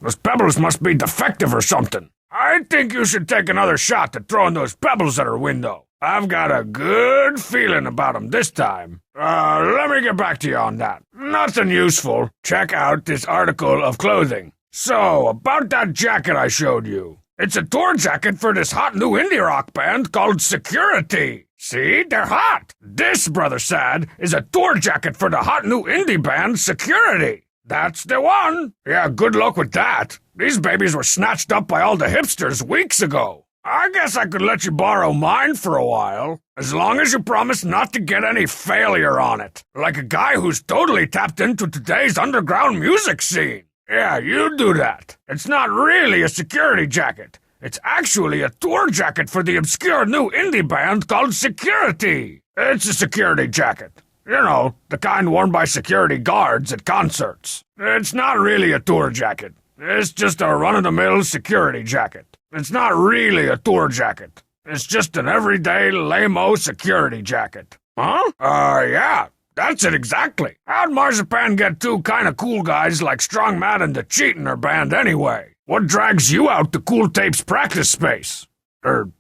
Those pebbles must be defective or something. I think you should take another shot at throwing those pebbles at her window. I've got a good feeling about them this time. Let me get back to you on that. Nothing useful. Check out this article of clothing. So, about that jacket I showed you. It's a tour jacket for this hot new indie rock band called Security. See, they're hot. This, Brother Sad, is a tour jacket for the hot new indie band Security. That's the one. Yeah, good luck with that. These babies were snatched up by all the hipsters weeks ago. I guess I could let you borrow mine for a while, as long as you promise not to get any failure on it, like a guy who's totally tapped into today's underground music scene. Yeah, you do that. It's not really a security jacket. It's actually a tour jacket for the obscure new indie band called Security. It's a security jacket. You know, the kind worn by security guards at concerts. It's not really a tour jacket. It's just a run-of-the-mill security jacket. It's not really a tour jacket. It's just an everyday lame-o security jacket. Huh? Yeah. That's it exactly. How'd Marzipan get two kinda cool guys like Strong Matt and the Cheat in her band anyway? What drags you out to Cool Tape's practice space?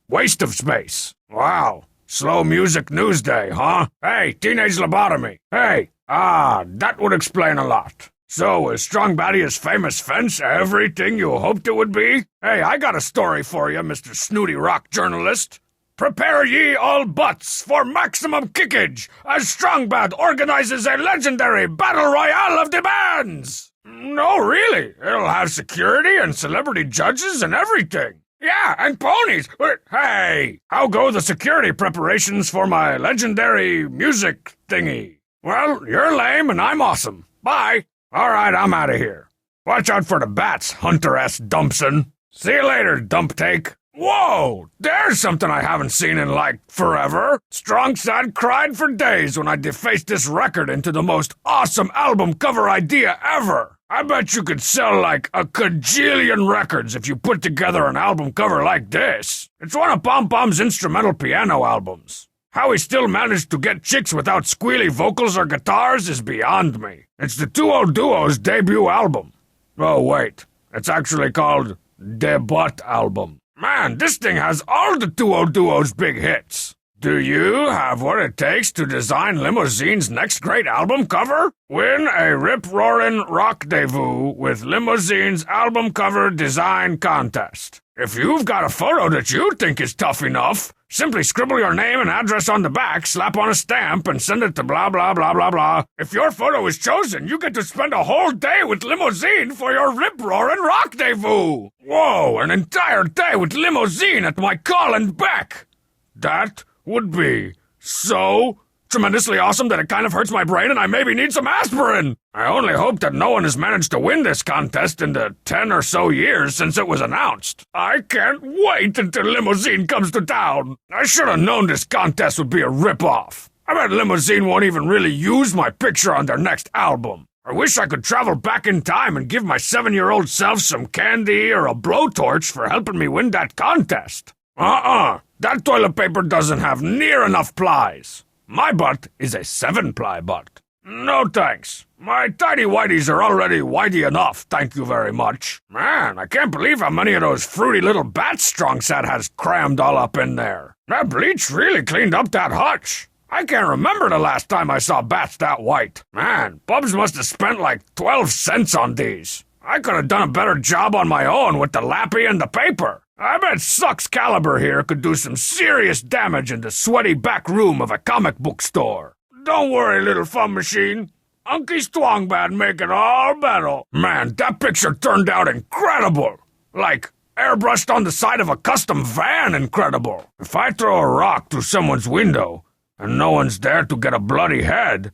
Waste of space. Wow. Slow music news day, huh? Hey, teenage lobotomy. Hey, that would explain a lot. So, is Strong Batty's famous fence everything you hoped it would be? Hey, I got a story for you, Mr. Snooty Rock Journalist. Prepare ye all butts for maximum kickage as Strongbat organizes a legendary battle royale of the bands! No, really. It'll have security and celebrity judges and everything. Yeah, and ponies. Hey, how go the security preparations for my legendary music thingy? Well, you're lame and I'm awesome. Bye. All right, I'm out of here. Watch out for the bats, Hunter-S. Dumpson. See you later, Dump Take. Whoa! There's something I haven't seen in, forever. Strongside cried for days when I defaced this record into the most awesome album cover idea ever. I bet you could sell, a kajillion records if you put together an album cover like this. It's one of Pom Pom's instrumental piano albums. How he still managed to get chicks without squealy vocals or guitars is beyond me. It's the Duo Duo's debut album. Oh, wait. It's actually called Debut Album. Man, this thing has all the Duo Duo's big hits. Do you have what it takes to design Limousine's next great album cover? Win a rip-roarin' rock-debut with Limousine's album cover design contest. If you've got a photo that you think is tough enough, simply scribble your name and address on the back, slap on a stamp, and send it to blah blah blah blah blah. If your photo is chosen, you get to spend a whole day with Limousine for your rip-roarin' rock-debut. Whoa, an entire day with Limousine at my call and beck. That would be so tremendously awesome that it kind of hurts my brain and I maybe need some aspirin. I only hope that no one has managed to win this contest in the 10 or so years since it was announced. I can't wait until Limousine comes to town. I should have known this contest would be a rip-off. I bet Limousine won't even really use my picture on their next album. I wish I could travel back in time and give my 7-year-old self some candy or a blowtorch for helping me win that contest. That toilet paper doesn't have near enough plies. My butt is a 7-ply butt. No thanks. My tidy whities are already whitey enough, thank you very much. Man, I can't believe how many of those fruity little bats Strongsat has crammed all up in there. That bleach really cleaned up that hutch. I can't remember the last time I saw bats that white. Man, Bubs must have spent like 12 cents on these. I could have done a better job on my own with the lappy and the paper. I bet Sucks Caliber here could do some serious damage in the sweaty back room of a comic book store. Don't worry, little fun machine. Unky Strongbad make it all better. Man, that picture turned out incredible. Like, airbrushed on the side of a custom van incredible. If I throw a rock through someone's window and no one's there to get a bloody head,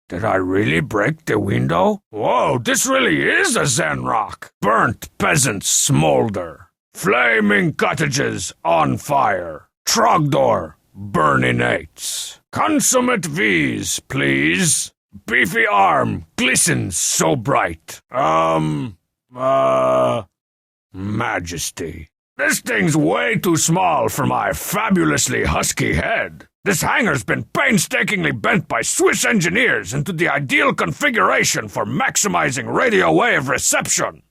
did I really break the window? Whoa, this really is a Zen rock. Burnt peasants smolder. Flaming cottages on fire. Trogdor burninates. Consummate V's, please. Beefy arm glistens so bright. Majesty. This thing's way too small for my fabulously husky head. This hangar's been painstakingly bent by Swiss engineers into the ideal configuration for maximizing radio wave reception.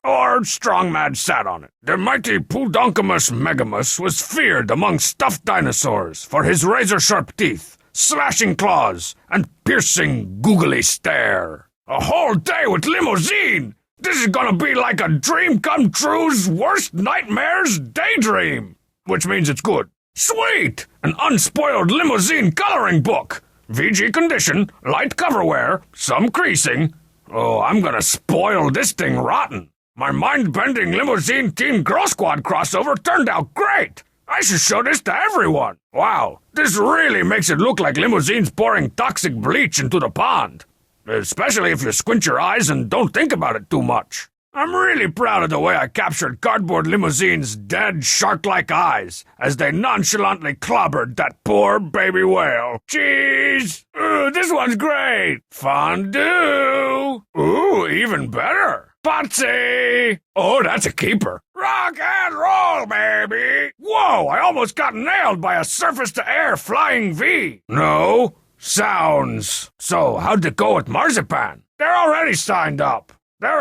Or Strongmad sat on it. The mighty Pudonkamus Megamus was feared among stuffed dinosaurs for his razor-sharp teeth, slashing claws, and piercing googly stare. A whole day with Limousine! This is gonna be like a dream come true's worst nightmare's daydream! Which means it's good. Sweet! An unspoiled Limousine coloring book! VG condition, light coverwear, some creasing. Oh, I'm gonna spoil this thing rotten. My mind-bending Limousine Teen Girl Squad crossover turned out great! I should show this to everyone! Wow, this really makes it look like Limousine's pouring toxic bleach into the pond. Especially if you squint your eyes and don't think about it too much. I'm really proud of the way I captured Cardboard Limousine's dead, shark-like eyes as they nonchalantly clobbered that poor baby whale. Cheese! Ooh, this one's great! Fondue! Ooh, even better! Potsy! Oh, that's a keeper. Rock and roll, baby! Whoa, I almost got nailed by a surface-to-air flying V. No, sounds. So, how'd it go with Marzipan? They're already signed up. I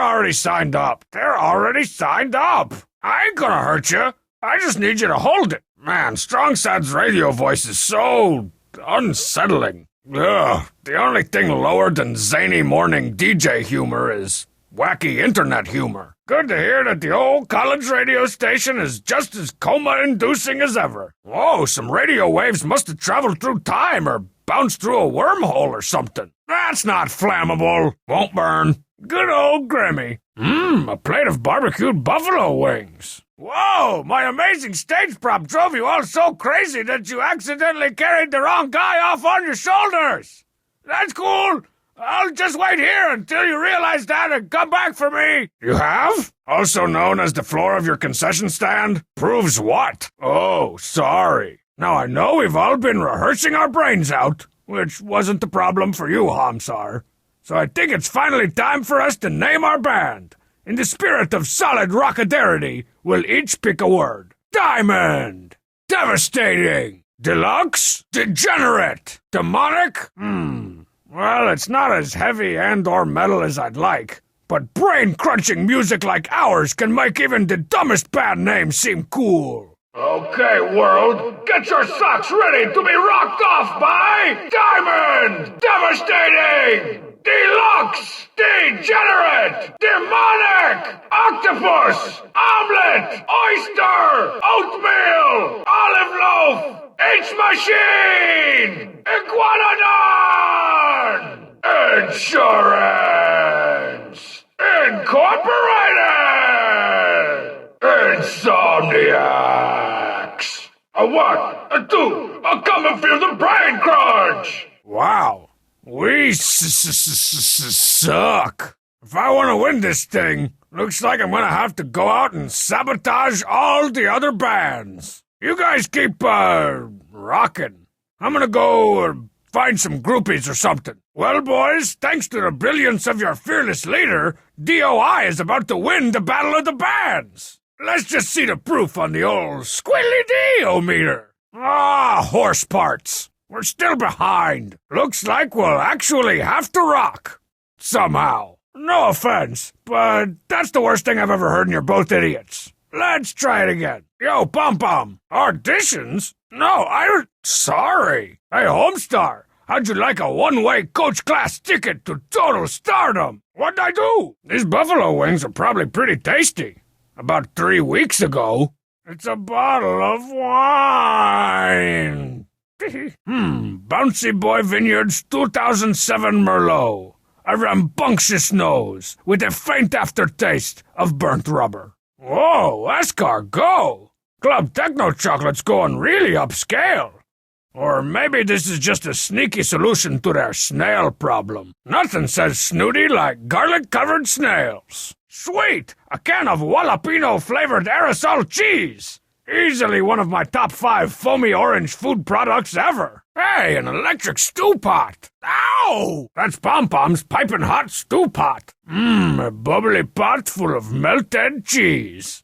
ain't gonna hurt you. I just need you to hold it. Man, Strongsad's radio voice is so unsettling. Ugh, the only thing lower than zany morning DJ humor is wacky internet humor. Good to hear that the old college radio station is just as coma-inducing as ever. Whoa, some radio waves must have traveled through time or bounced through a wormhole or something. That's not flammable. Won't burn. Good old Grimmy. A plate of barbecued buffalo wings. Whoa, my amazing stage prop drove you all so crazy that you accidentally carried the wrong guy off on your shoulders. That's cool. I'll just wait here until you realize that and come back for me. You have? Also known as the floor of your concession stand? Proves what? Oh, sorry. Now I know we've all been rehearsing our brains out, which wasn't the problem for you, Hamsar. So I think it's finally time for us to name our band. In the spirit of solid rockadarity, we'll each pick a word. Diamond! Devastating! Deluxe? Degenerate! Demonic? Well, it's not as heavy and/or metal as I'd like, but brain-crunching music like ours can make even the dumbest band name seem cool. Okay, world, get your socks ready to be rocked off by Diamond! Devastating! Deluxe! Degenerate! Demonic! Octopus! Omelet! Oyster! Oatmeal! Olive loaf! H-Machine! Iguanodon! Insurance! Incorporated! Insomniacs! A 1, a 2, I'll come and feel the brain crunch! Wow, we suck. If I want to win this thing, looks like I'm gonna have to go out and sabotage all the other bands. You guys keep, rocking. I'm gonna go find some groupies or something. Well, boys, thanks to the brilliance of your fearless leader, DOI is about to win the Battle of the Bands. Let's just see the proof on the old squiddly-dee-o-meter. Horse parts. We're still behind. Looks like we'll actually have to rock. Somehow. No offense, but that's the worst thing I've ever heard and you're both idiots. Let's try it again. Yo, Pom-Pom. Auditions? No, sorry. Hey, Homestar. How'd you like a one-way coach class ticket to total stardom? What'd I do? These buffalo wings are probably pretty tasty. About 3 weeks ago. It's a bottle of wine. Bouncy Boy Vineyards 2007 Merlot. A rambunctious nose with a faint aftertaste of burnt rubber. Whoa, escargot! Club Techno Chocolate's going really upscale. Or maybe this is just a sneaky solution to their snail problem. Nothing says snooty like garlic-covered snails. Sweet! A can of jalapeno-flavored aerosol cheese! Easily one of my top 5 foamy orange food products ever. Hey, an electric stew pot. Ow! That's Pom-Pom's piping hot stew pot. A bubbly pot full of melted cheese.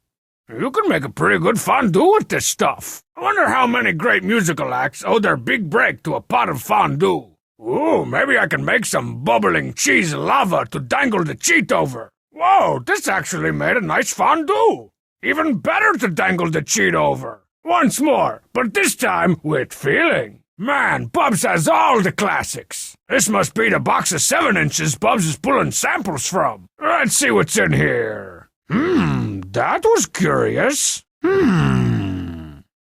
You can make a pretty good fondue with this stuff. I wonder how many great musical acts owe their big break to a pot of fondue. Ooh, maybe I can make some bubbling cheese lava to dangle the cheat over. Whoa, this actually made a nice fondue. Even better to dangle the cheat over. Once more, but this time with feeling. Man, Bubs has all the classics. This must be the box of 7 inches Bubs is pulling samples from. Let's see what's in here. That was curious.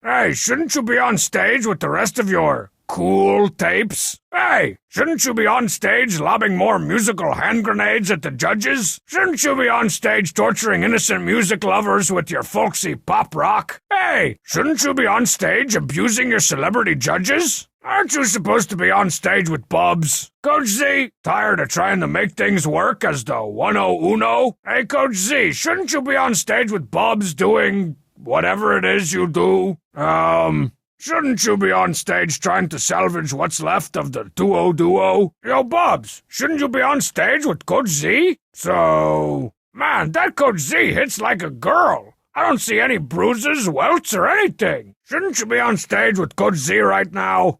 Hey, shouldn't you be on stage with the rest of your cool tapes? Hey, shouldn't you be on stage lobbing more musical hand grenades at the judges? Shouldn't you be on stage torturing innocent music lovers with your folksy pop rock? Hey, shouldn't you be on stage abusing your celebrity judges? Aren't you supposed to be on stage with Bubs? Coach Z, tired of trying to make things work as the 101? Hey, Coach Z, shouldn't you be on stage with Bubs doing whatever it is you do? Shouldn't you be on stage trying to salvage what's left of the 2-0 duo? Yo, Bubs, shouldn't you be on stage with Coach Z? So, man, that Coach Z hits like a girl. I don't see any bruises, welts, or anything. Shouldn't you be on stage with Coach Z right now?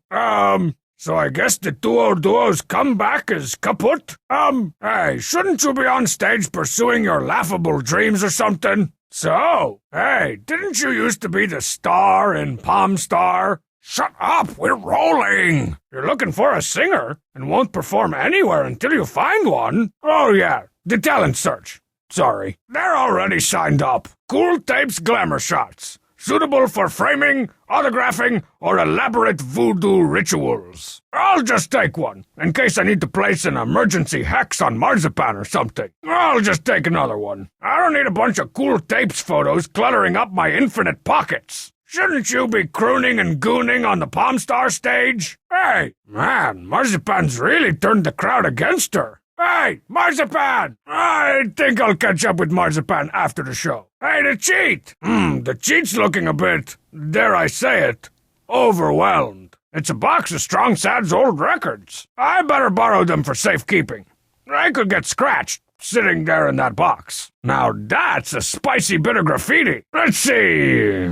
So I guess the 2-0 duo's comeback is kaput? Hey, shouldn't you be on stage pursuing your laughable dreams or something? So, hey, didn't you used to be the star in Palm Star? Shut up, we're rolling! You're looking for a singer and won't perform anywhere until you find one? Oh yeah, the talent search. Sorry, they're already signed up. Cool Tapes Glamour Shots. Suitable for framing, autographing, or elaborate voodoo rituals. I'll just take one, in case I need to place an emergency hex on Marzipan or something. I'll just take another one. I don't need a bunch of Cool Tapes photos cluttering up my infinite pockets. Shouldn't you be crooning and gooning on the Palm Star stage? Hey, man, Marzipan's really turned the crowd against her. Hey, Marzipan! I think I'll catch up with Marzipan after the show. Hey, the cheat! The cheat's looking a bit, dare I say it, overwhelmed. It's a box of Strong Sad's old records. I better borrow them for safekeeping. I could get scratched sitting there in that box. Now that's a spicy bit of graffiti. Let's see.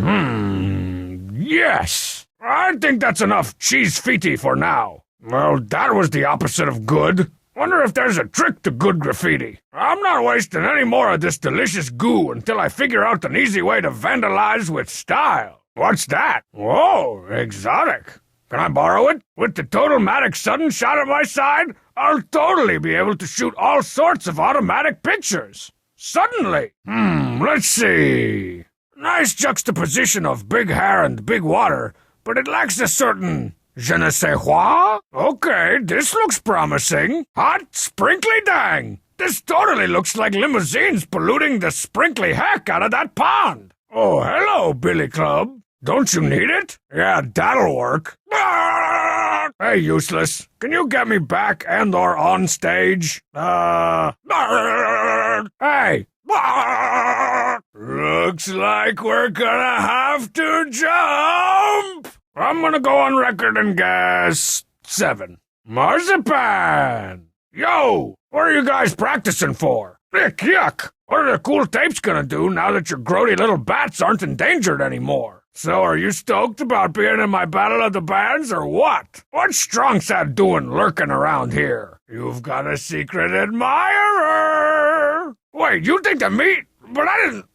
Yes. I think that's enough cheese feety for now. Well, that was the opposite of good. Wonder if there's a trick to good graffiti. I'm not wasting any more of this delicious goo until I figure out an easy way to vandalize with style. What's that? Whoa, exotic. Can I borrow it? With the Total-matic sudden shot at my side, I'll totally be able to shoot all sorts of automatic pictures. Suddenly. Let's see. Nice juxtaposition of big hair and big water, but it lacks a certain je ne sais quoi. Okay, this looks promising. Hot, sprinkly dang. This totally looks like limousines polluting the sprinkly heck out of that pond. Oh, hello, Billy Club. Don't you need it? Yeah, that'll work. Hey, useless. Can you get me back and/or on stage? Hey. Looks like we're gonna have to jump. I'm gonna go on record and guess 7. Marzipan. Yo, what are you guys practicing for? Yuck. What are the cool tapes gonna do now that your grody little bats aren't endangered anymore? So are you stoked about being in my Battle of the Bands or what? What's Strong-Sad doing lurking around here? You've got a secret admirer. Wait, you think of me? But I didn't...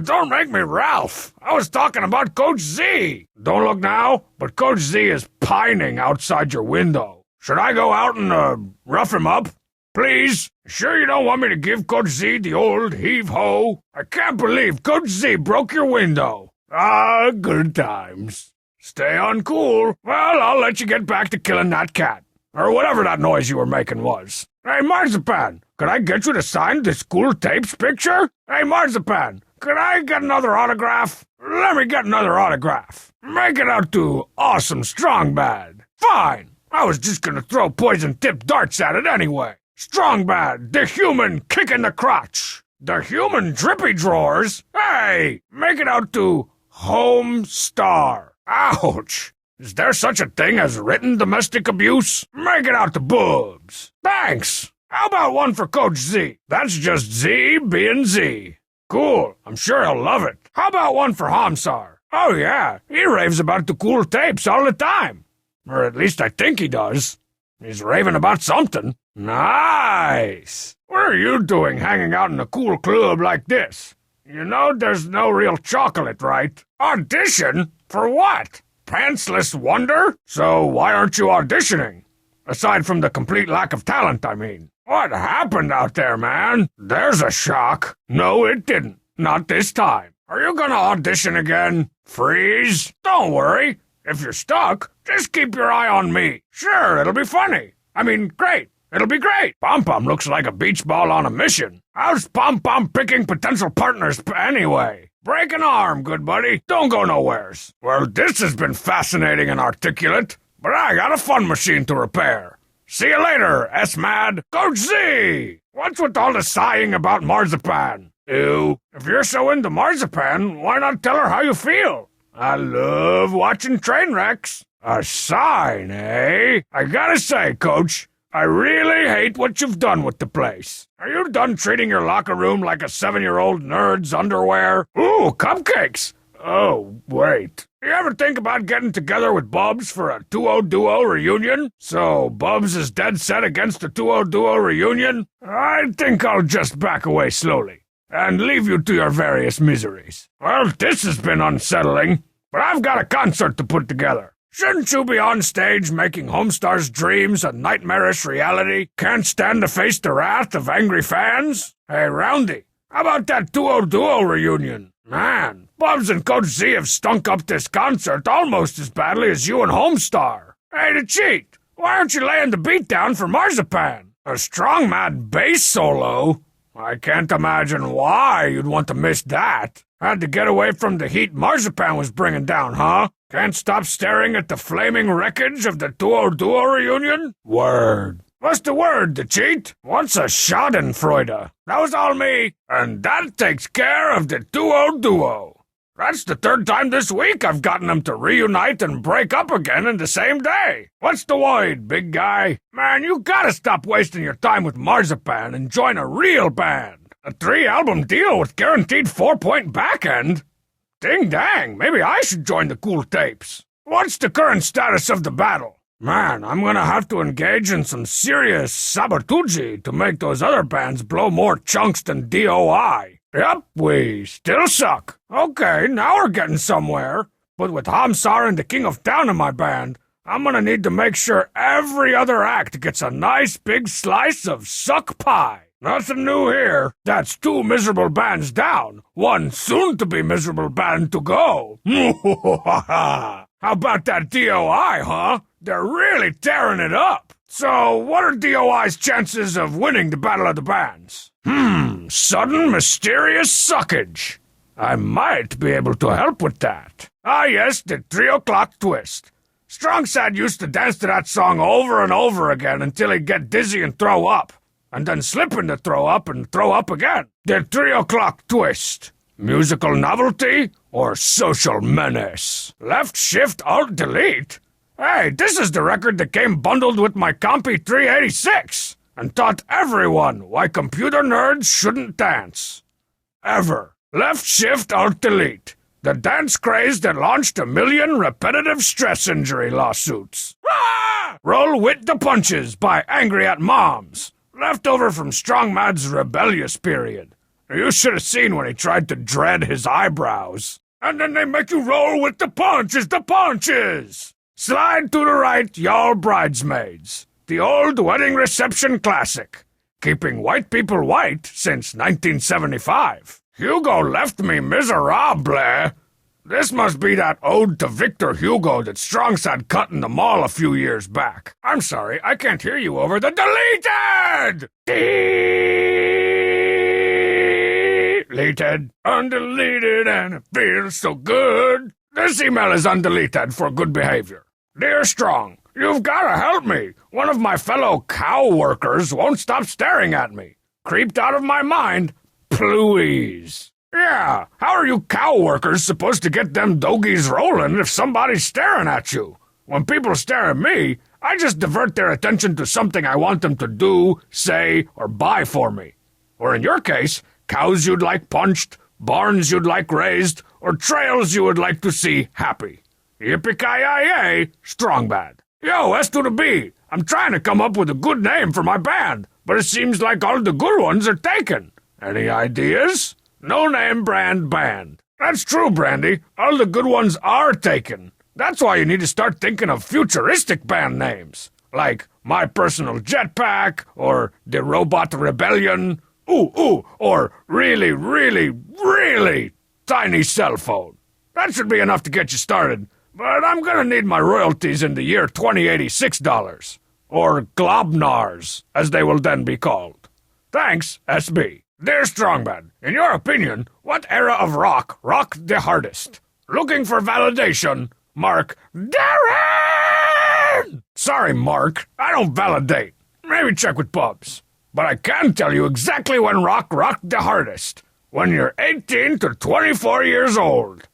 don't make me Ralph. I was talking about Coach Z. Don't look now, but Coach Z is pining outside your window. Should I go out and rough him up? Please? Sure you don't want me to give Coach Z the old heave-ho? I can't believe Coach Z broke your window. Ah, good times. Stay on cool. Well, I'll let you get back to killing that cat. Or whatever that noise you were making was. Hey, Marzipan, could I get you to sign this cool tapes picture? Hey, Marzipan, could I get another autograph? Let me get another autograph. Make it out to Awesome Strong Bad. Fine. I was just gonna throw poison-tipped darts at it anyway. Strong Bad, the human kick in the crotch. The human drippy drawers? Hey, make it out to Home Star. Ouch. Is there such a thing as written domestic abuse? Make it out to Boobs. Thanks. How about one for Coach Z? That's just Z being Z. Cool. I'm sure he'll love it. How about one for Hamsar? Oh yeah, he raves about the cool tapes all the time. Or at least I think he does. He's raving about something. Nice. What are you doing hanging out in a cool club like this? You know there's no real chocolate, right? Audition? For what? Pantsless wonder? So why aren't you auditioning? Aside from the complete lack of talent, I mean. What happened out there, man? There's a shock. No, it didn't. Not this time. Are you gonna audition again? Freeze? Don't worry. If you're stuck, just keep your eye on me. Sure, it'll be funny. I mean, great. It'll be great. Pom-Pom looks like a beach ball on a mission. How's Pom-Pom picking potential partners anyway? Break an arm, good buddy. Don't go nowheres. Well, this has been fascinating and articulate, but I got a fun machine to repair. See you later, S-Mad. Coach Z! What's with all the sighing about Marzipan? Ew. If you're so into Marzipan, why not tell her how you feel? I love watching train wrecks. A sign, eh? I gotta say, Coach, I really hate what you've done with the place. Are you done treating your locker room like a 7-year-old nerd's underwear? Ooh, cupcakes! Oh, wait. You ever think about getting together with Bubs for a 2-0-duo reunion? So, Bubs is dead set against a 2-0-duo reunion? I think I'll just back away slowly and leave you to your various miseries. Well, this has been unsettling, but I've got a concert to put together. Shouldn't you be on stage making Homestar's dreams a nightmarish reality? Can't stand to face the wrath of angry fans? Hey, Roundy, how about that 2-0-duo reunion? Man, Bubs and Coach Z have stunk up this concert almost as badly as you and Homestar. Hey, to cheat, why aren't you laying the beat down for Marzipan? A strong mad bass solo? I can't imagine why you'd want to miss that. Had to get away from the heat Marzipan was bringing down, huh? Can't stop staring at the flaming wreckage of the 2-0-duo reunion? Word. What's the word, the cheat? What's a schadenfreude? That was all me, and that takes care of the 2-0-duo. That's the 3rd time this week I've gotten them to reunite and break up again in the same day. What's the word, big guy? Man, you gotta stop wasting your time with Marzipan and join a real band. A 3-album deal with guaranteed 4-point backend? Ding dang, maybe I should join the cool tapes. What's the current status of the battle? Man, I'm gonna have to engage in some serious sabotage to make those other bands blow more chunks than DOI. Yep, we still suck. Okay, now we're getting somewhere. But with Hamsar and the King of Town in my band, I'm gonna need to make sure every other act gets a nice big slice of suck pie. Nothing new here. That's 2 miserable bands down, 1 soon-to-be miserable band to go. How about that DOI, huh? They're really tearing it up. So, what are DOI's chances of winning the Battle of the Bands? Sudden mysterious suckage. I might be able to help with that. Ah yes, the 3 o'clock twist. Strongside used to dance to that song over and over again until he'd get dizzy and throw up, and then slip into throw up and throw up again. The 3 o'clock twist. Musical novelty or social menace? Left shift alt delete? Hey, this is the record that came bundled with my Compy 386 and taught everyone why computer nerds shouldn't dance. Ever. Left shift alt delete. The dance craze that launched 1 million repetitive stress injury lawsuits. Ah! Roll with the punches by Angry at Moms. Leftover from Strong Mad's rebellious period. You should have seen when he tried to dread his eyebrows. And then they make you roll with the punches. Slide to the right, y'all bridesmaids. The old wedding reception classic. Keeping white people white since 1975. Hugo left me miserable. This must be that ode to Victor Hugo that Strongside cut in the mall a few years back. I'm sorry, I can't hear you over the deleted! Deleted, undeleted, and it feels so good. This email is undeleted for good behavior. Dear Strong, you've gotta help me. One of my fellow cow workers won't stop staring at me. Creeped out of my mind. Please. Yeah, how are you cow workers supposed to get them dogies rolling if somebody's staring at you? When people stare at me, I just divert their attention to something I want them to do, say, or buy for me. Or in your case, cows you'd like punched, barns you'd like raised, or trails you would like to see happy. Yippee-ki-yay, Strong Bad. Yo, S to the B. I'm trying to come up with a good name for my band, but it seems like all the good ones are taken. Any ideas? No name brand band. That's true, Brandy. All the good ones are taken. That's why you need to start thinking of futuristic band names. Like My Personal Jetpack, or The Robot Rebellion. Or Really, Really, Really Tiny Cell Phone. That should be enough to get you started, but I'm gonna need my royalties in the year $2086. Or Globnars, as they will then be called. Thanks, SB. Dear Strongbad, in your opinion, what era of rock rocked the hardest? Looking for validation, Mark Darren! Sorry, Mark, I don't validate. Maybe check with Bubs. But I can tell you exactly when rock rocked the hardest. When you're 18 to 24 years old.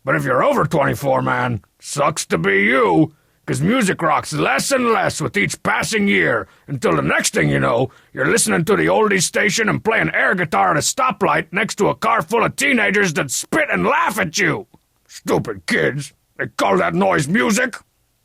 But if you're over 24, man, sucks to be you. Because music rocks less and less with each passing year, until the next thing you know, you're listening to the oldies station and playing air guitar at a stoplight next to a car full of teenagers that spit and laugh at you. Stupid kids. They call that noise music?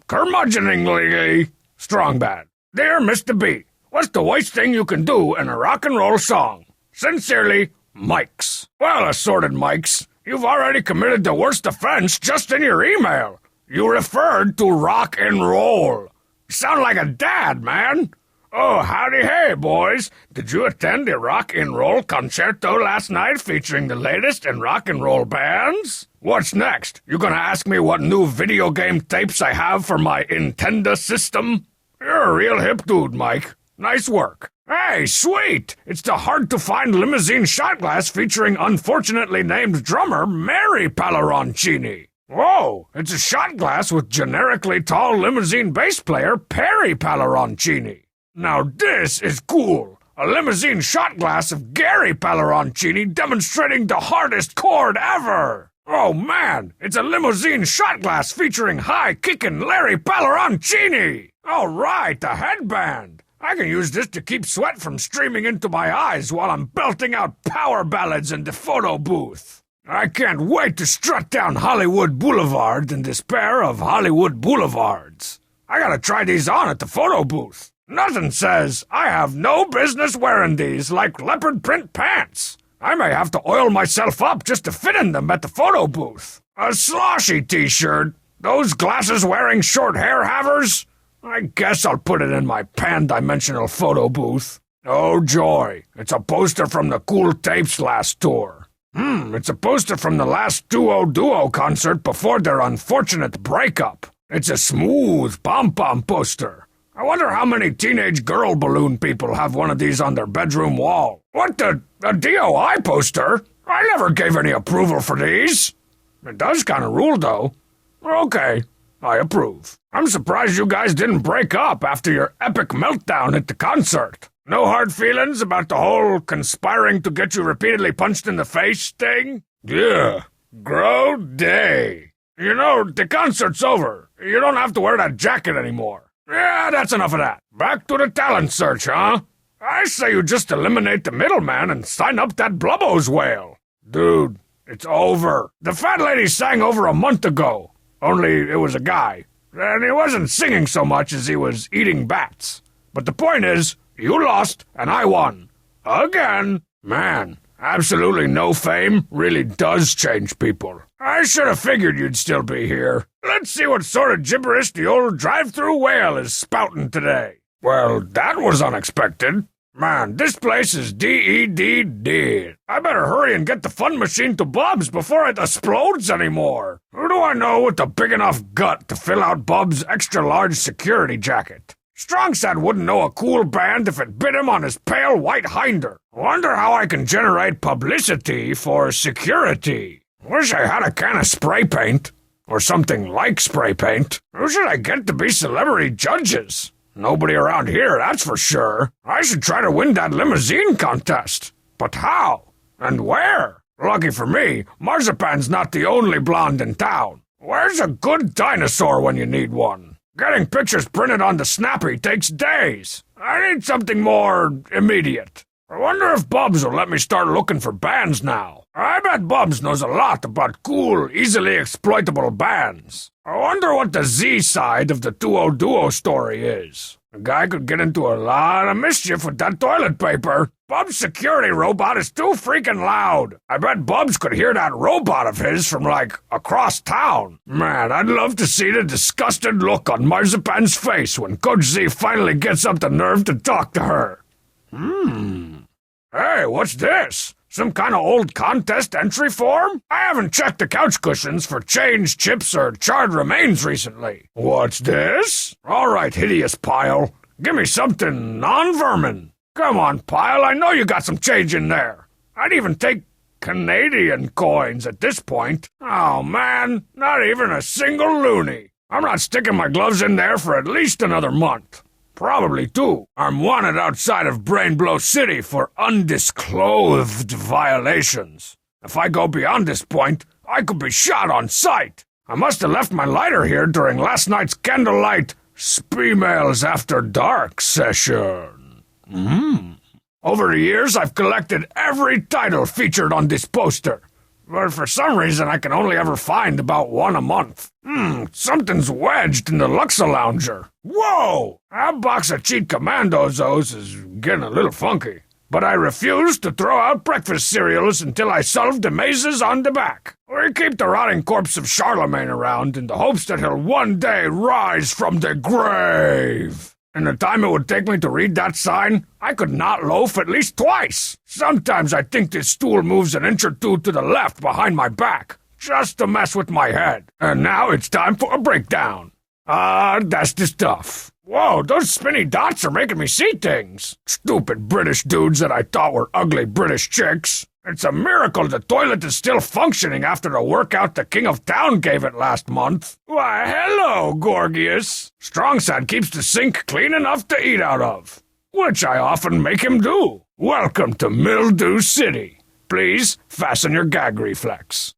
Curmudgeoningly Strong Bad. Dear Mr. B, what's the worst thing you can do in a rock and roll song? Sincerely, Mike's. Well, assorted Mike's, you've already committed the worst offense just in your email. You referred to rock and roll. You sound like a dad, man. Oh, howdy hey, boys. Did you attend the rock and roll concerto last night featuring the latest in rock and roll bands? What's next? You gonna ask me what new video game tapes I have for my Nintendo system? You're a real hip dude, Mike. Nice work. Hey, sweet! It's the hard-to-find limousine shot glass featuring unfortunately named drummer Mary Palleroncini. Whoa, it's a shot glass with generically tall limousine bass player Perry Palleroncini. Now this is cool. A limousine shot glass of Gary Palleroncini demonstrating the hardest chord ever. Oh man, it's a limousine shot glass featuring high-kicking Larry Palleroncini. All right, a headband. I can use this to keep sweat from streaming into my eyes while I'm belting out power ballads in the photo booth. I can't wait to strut down Hollywood Boulevard in this pair of Hollywood Boulevards. I gotta try these on at the photo booth. Nothing says I have no business wearing these like leopard print pants. I may have to oil myself up just to fit in them at the photo booth. A sloshy t-shirt? Those glasses-wearing short hair havers? I guess I'll put it in my pan-dimensional photo booth. Oh joy, it's a poster from the Cool Tapes last tour. It's a poster from the last duo concert before their unfortunate breakup. It's a smooth pom-pom poster. I wonder how many teenage girl balloon people have one of these on their bedroom wall. What a DOI poster? I never gave any approval for these. It does kind of rule, though. Okay, I approve. I'm surprised you guys didn't break up after your epic meltdown at the concert. No hard feelings about the whole conspiring to get you repeatedly punched in the face thing? Yeah, grow day. You know, the concert's over. You don't have to wear that jacket anymore. Yeah, that's enough of that. Back to the talent search, huh? I say you just eliminate the middleman and sign up that Blubbo's whale. Dude, it's over. The fat lady sang over a month ago. Only it was a guy. And he wasn't singing so much as he was eating bats. But the point is, you lost, and I won. Again. Man, absolutely no fame really does change people. I should have figured you'd still be here. Let's see what sort of gibberish the old drive-thru whale is spouting today. Well, that was unexpected. Man, this place is dead. I better hurry and get the fun machine to Bub's before it explodes anymore. Who do I know with a big enough gut to fill out Bub's extra-large security jacket? Strongstad wouldn't know a cool band if it bit him on his pale white hinder. Wonder how I can generate publicity for security. Wish I had a can of spray paint. Or something like spray paint. Who should I get to be celebrity judges? Nobody around here, that's for sure. I should try to win that limousine contest. But how? And where? Lucky for me, Marzipan's not the only blonde in town. Where's a good dinosaur when you need one? Getting pictures printed on the Snappy takes days. I need something more immediate. I wonder if Bubs will let me start looking for bands now. I bet Bubs knows a lot about cool, easily exploitable bands. I wonder what the Z side of the duo story is. A guy could get into a lot of mischief with that toilet paper. Bub's security robot is too freaking loud. I bet Bubs could hear that robot of his from, across town. Man, I'd love to see the disgusted look on Marzipan's face when Coach Z finally gets up the nerve to talk to her. Hey, what's this? Some kind of old contest entry form? I haven't checked the couch cushions for changed chips or charred remains recently. What's this? All right, hideous pile. Give me something non-vermin. Come on, pile, I know you got some change in there. I'd even take Canadian coins at this point. Oh, man, not even a single loony. I'm not sticking my gloves in there for at least another month. Probably, too. I'm wanted outside of Brainblow City for undisclosed violations. If I go beyond this point, I could be shot on sight. I must have left my lighter here during last night's candlelight Spemails After Dark session. Over the years, I've collected every title featured on this poster. But for some reason, I can only ever find about one a month. Something's wedged in the Luxa Lounger. Whoa! That box of Cheat Commandozos is getting a little funky. But I refuse to throw out breakfast cereals until I solve the mazes on the back. We keep the rotting corpse of Charlemagne around in the hopes that he'll one day rise from the grave. In the time it would take me to read that sign, I could not loaf at least twice. Sometimes I think this stool moves an inch or two to the left behind my back, just to mess with my head. And now it's time for a breakdown. That's the stuff. Whoa, those spinny dots are making me see things. Stupid British dudes that I thought were ugly British chicks. It's a miracle the toilet is still functioning after the workout the King of Town gave it last month. Why, hello, Gorgias. Strongside keeps the sink clean enough to eat out of, which I often make him do. Welcome to Mildew City. Please fasten your gag reflex.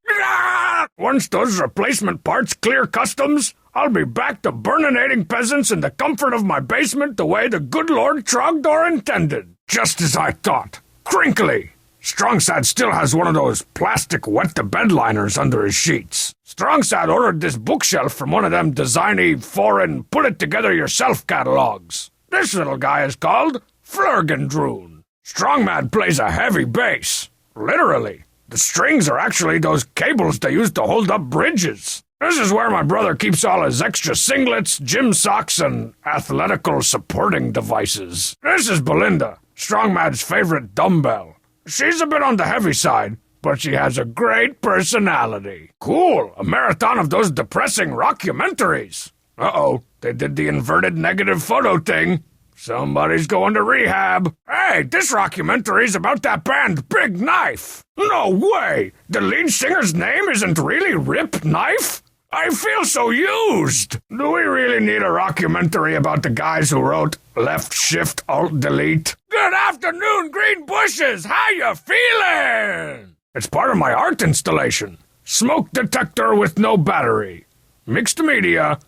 Once those replacement parts clear customs, I'll be back to burninating peasants in the comfort of my basement the way the good Lord Trogdor intended. Just as I thought. Crinkly. Strongside still has one of those plastic wet-to-bed liners under his sheets. Strongside ordered this bookshelf from one of them designy, foreign, put-it-together-yourself catalogs. This little guy is called Flurgendroon. Strongman plays a heavy bass. Literally. The strings are actually those cables they use to hold up bridges. This is where my brother keeps all his extra singlets, gym socks, and athletical supporting devices. This is Belinda, Strongmad's favorite dumbbell. She's a bit on the heavy side, but she has a great personality. Cool, a marathon of those depressing rockumentaries. Uh-oh, they did the inverted negative photo thing. Somebody's going to rehab. Hey, this rockumentary's about that band Big Knife. No way! The lead singer's name isn't really Rip Knife? I feel so used. Do we really need a rockumentary about the guys who wrote Left Shift Alt Delete? Good afternoon, Green Bushes! How you feeling? It's part of my art installation. Smoke detector with no battery. Mixed media,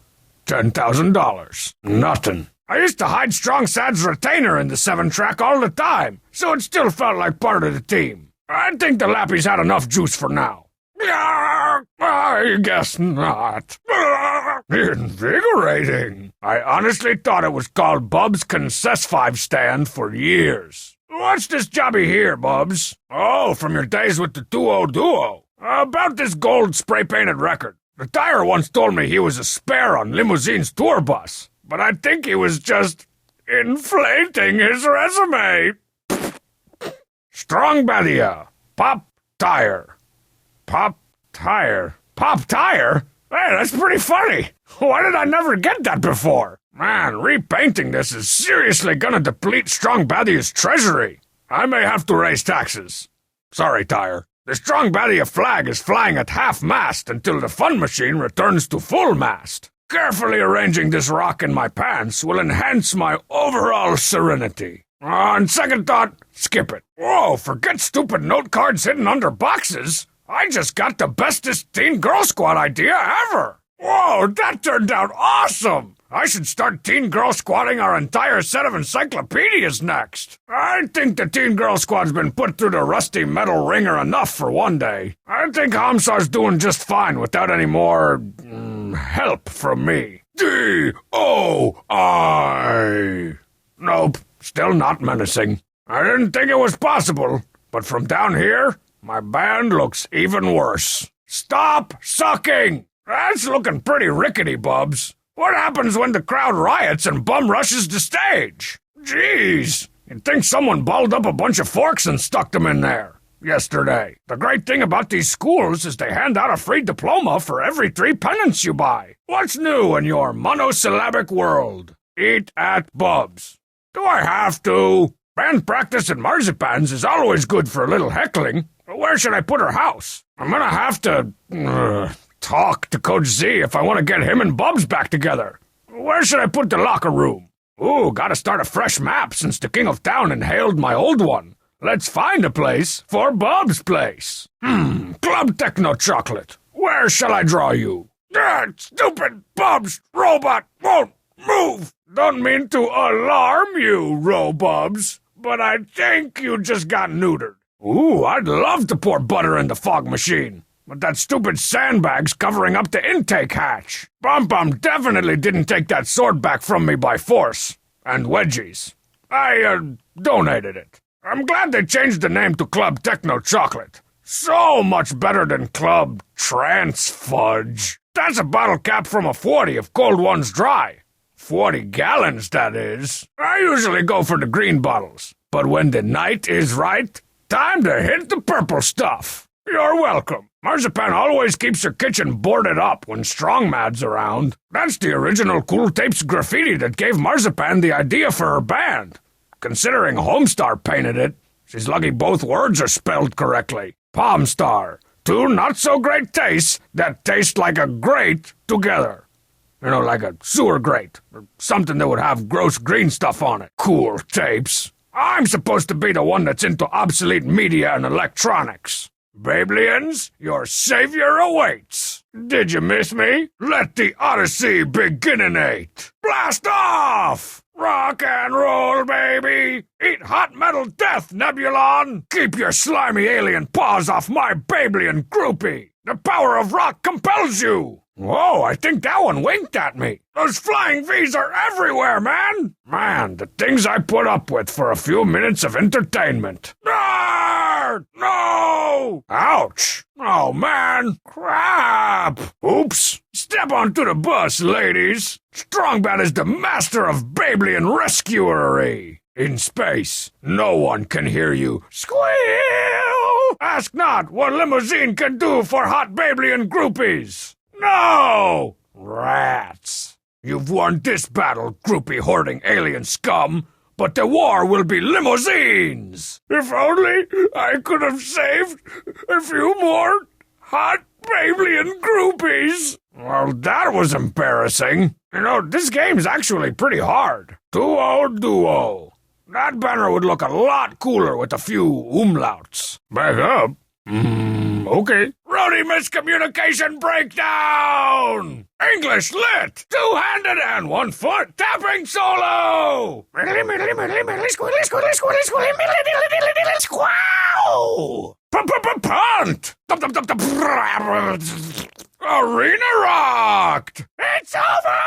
$10,000. Nothing. I used to hide Strong Sad's retainer in the 7-track all the time, so it still felt like part of the team. I think the Lappies had enough juice for now. I guess not. Invigorating. I honestly thought it was called Bubs Concess 5 Stand for years. What's this jobby here, Bubs? Oh, from your days with the Duo. About this gold spray-painted record. The tire once told me he was a spare on Limousine's tour bus. But I think he was just inflating his resume. Strong Badia. Pop tire. Pop tire. Pop tire? Hey, that's pretty funny. Why did I never get that before? Man, repainting this is seriously gonna deplete Strong Badia's treasury. I may have to raise taxes. Sorry, tire. The Strong Badia flag is flying at half-mast until the fun machine returns to full mast. Carefully arranging this rock in my pants will enhance my overall serenity. On second thought, skip it. Whoa, forget stupid note cards hidden under boxes. I just got the bestest Teen Girl Squad idea ever. Whoa, that turned out awesome. I should start Teen Girl Squatting our entire set of encyclopedias next. I think the Teen Girl Squad's been put through the rusty metal ringer enough for one day. I think Hamsar's doing just fine without any more help from me. D-O-I. Nope, still not menacing. I didn't think it was possible, but from down here, my band looks even worse. Stop sucking! That's looking pretty rickety, Bubs. What happens when the crowd riots and bum rushes the stage? Jeez, you'd think someone balled up a bunch of forks and stuck them in there yesterday. The great thing about these schools is they hand out a free diploma for every 3 pennants you buy. What's new in your monosyllabic world? Eat at Bubs. Do I have to? Band practice at Marzipan's is always good for a little heckling. Where should I put her house? I'm gonna have to talk to Coach Z if I want to get him and Bubs back together. Where should I put the locker room? Ooh, gotta start a fresh map since the King of Town inhaled my old one. Let's find a place for Bubs' place. Club Techno Chocolate. Where shall I draw you? That stupid Bubs robot won't move. Don't mean to alarm you, Robubs, but I think you just got neutered. Ooh, I'd love to pour butter in the fog machine, but that stupid sandbag's covering up the intake hatch. Bum definitely didn't take that sword back from me by force. And wedgies. I, donated it. I'm glad they changed the name to Club Techno Chocolate. So much better than Club Trance Fudge. That's a bottle cap from a 40 if cold one's dry. 40 gallons, that is. I usually go for the green bottles, but when the night is right, time to hit the purple stuff. You're welcome. Marzipan always keeps her kitchen boarded up when Strongmad's around. That's the original Cool Tapes graffiti that gave Marzipan the idea for her band. Considering Homestar painted it, she's lucky both words are spelled correctly. Palmstar. 2 not-so-great tastes that taste like a grate together. You know, like a sewer grate, or something that would have gross green stuff on it. Cool Tapes. I'm supposed to be the one that's into obsolete media and electronics. Bablians, your savior awaits. Did you miss me? Let the Odyssey begininate. Blast off! Rock and roll, baby! Eat hot metal death, Nebulon! Keep your slimy alien paws off my Bablian groupie! The power of rock compels you! Whoa, I think that one winked at me. Those flying V's are everywhere, man! Man, the things I put up with for a few minutes of entertainment. Ah! hurt! No! Ouch! Oh, man! Crap! Oops! Step onto the bus, ladies! Strongbad is the master of Babelian rescuery! In space, no one can hear you squeal! Ask not what limousine can do for hot Babelian groupies! No! Rats! You've won this battle, groupie-hoarding alien scum! But the war will be limousines! If only I could have saved a few more hot Babelian groupies! Well, that was embarrassing. You know, this game's actually pretty hard. Duo. That banner would look a lot cooler with a few umlauts. Back up? Okay. Roadie miscommunication breakdown! English lit! Two-handed and 1 foot tapping solo! Punt! Arena rocked! It's over!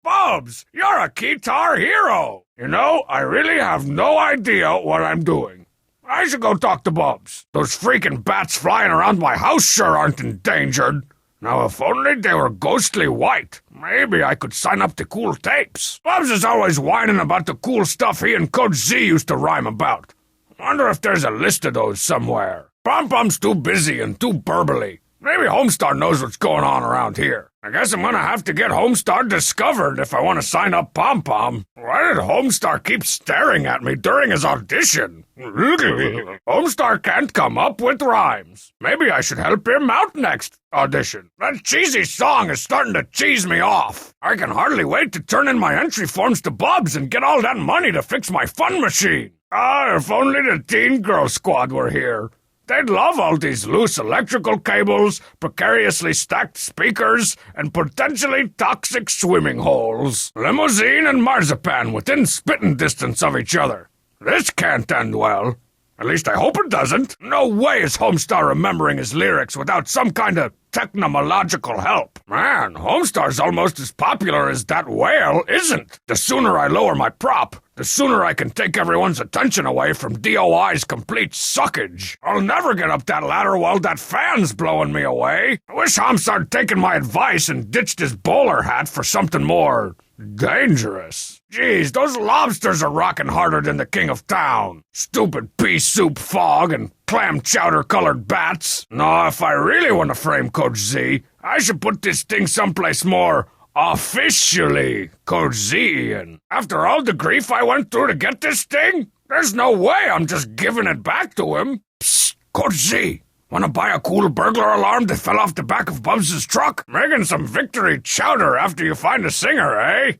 Bubs, you're a guitar hero! You know, I really have no idea what I'm doing. I should go talk to Bubs. Those freaking bats flying around my house sure aren't endangered. Now, if only they were ghostly white, maybe I could sign up to cool tapes. Bubs is always whining about the cool stuff he and Coach Z used to rhyme about. Wonder if there's a list of those somewhere. Pom-Pom's too busy and too burbly. Maybe Homestar knows what's going on around here. I guess I'm gonna have to get Homestar discovered if I want to sign up Pom-Pom. Why did Homestar keep staring at me during his audition? Homestar can't come up with rhymes. Maybe I should help him out next audition. That cheesy song is starting to cheese me off. I can hardly wait to turn in my entry forms to Bubs and get all that money to fix my fun machine. If only the Teen Girl Squad were here. They'd love all these loose electrical cables, precariously stacked speakers, and potentially toxic swimming holes. Limousine and Marzipan within spitting distance of each other. This can't end well. At least I hope it doesn't. No way is Homestar remembering his lyrics without some kind of technological help. Man, Homestar's almost as popular as that whale isn't. The sooner I lower my prop, the sooner I can take everyone's attention away from DOI's complete suckage. I'll never get up that ladder while that fan's blowing me away. I wish Homstar'd taken my advice and ditched his bowler hat for something more dangerous. Jeez, those lobsters are rocking harder than the king of town. Stupid pea soup fog and clam chowder-colored bats. No, if I really want to frame Coach Z, I should put this thing someplace more officially Coach Z-ian. After all the grief I went through to get this thing, there's no way I'm just giving it back to him. Psst, Coach Z. Want to buy a cool burglar alarm that fell off the back of Bubs' truck? Making some victory chowder after you find a singer, eh?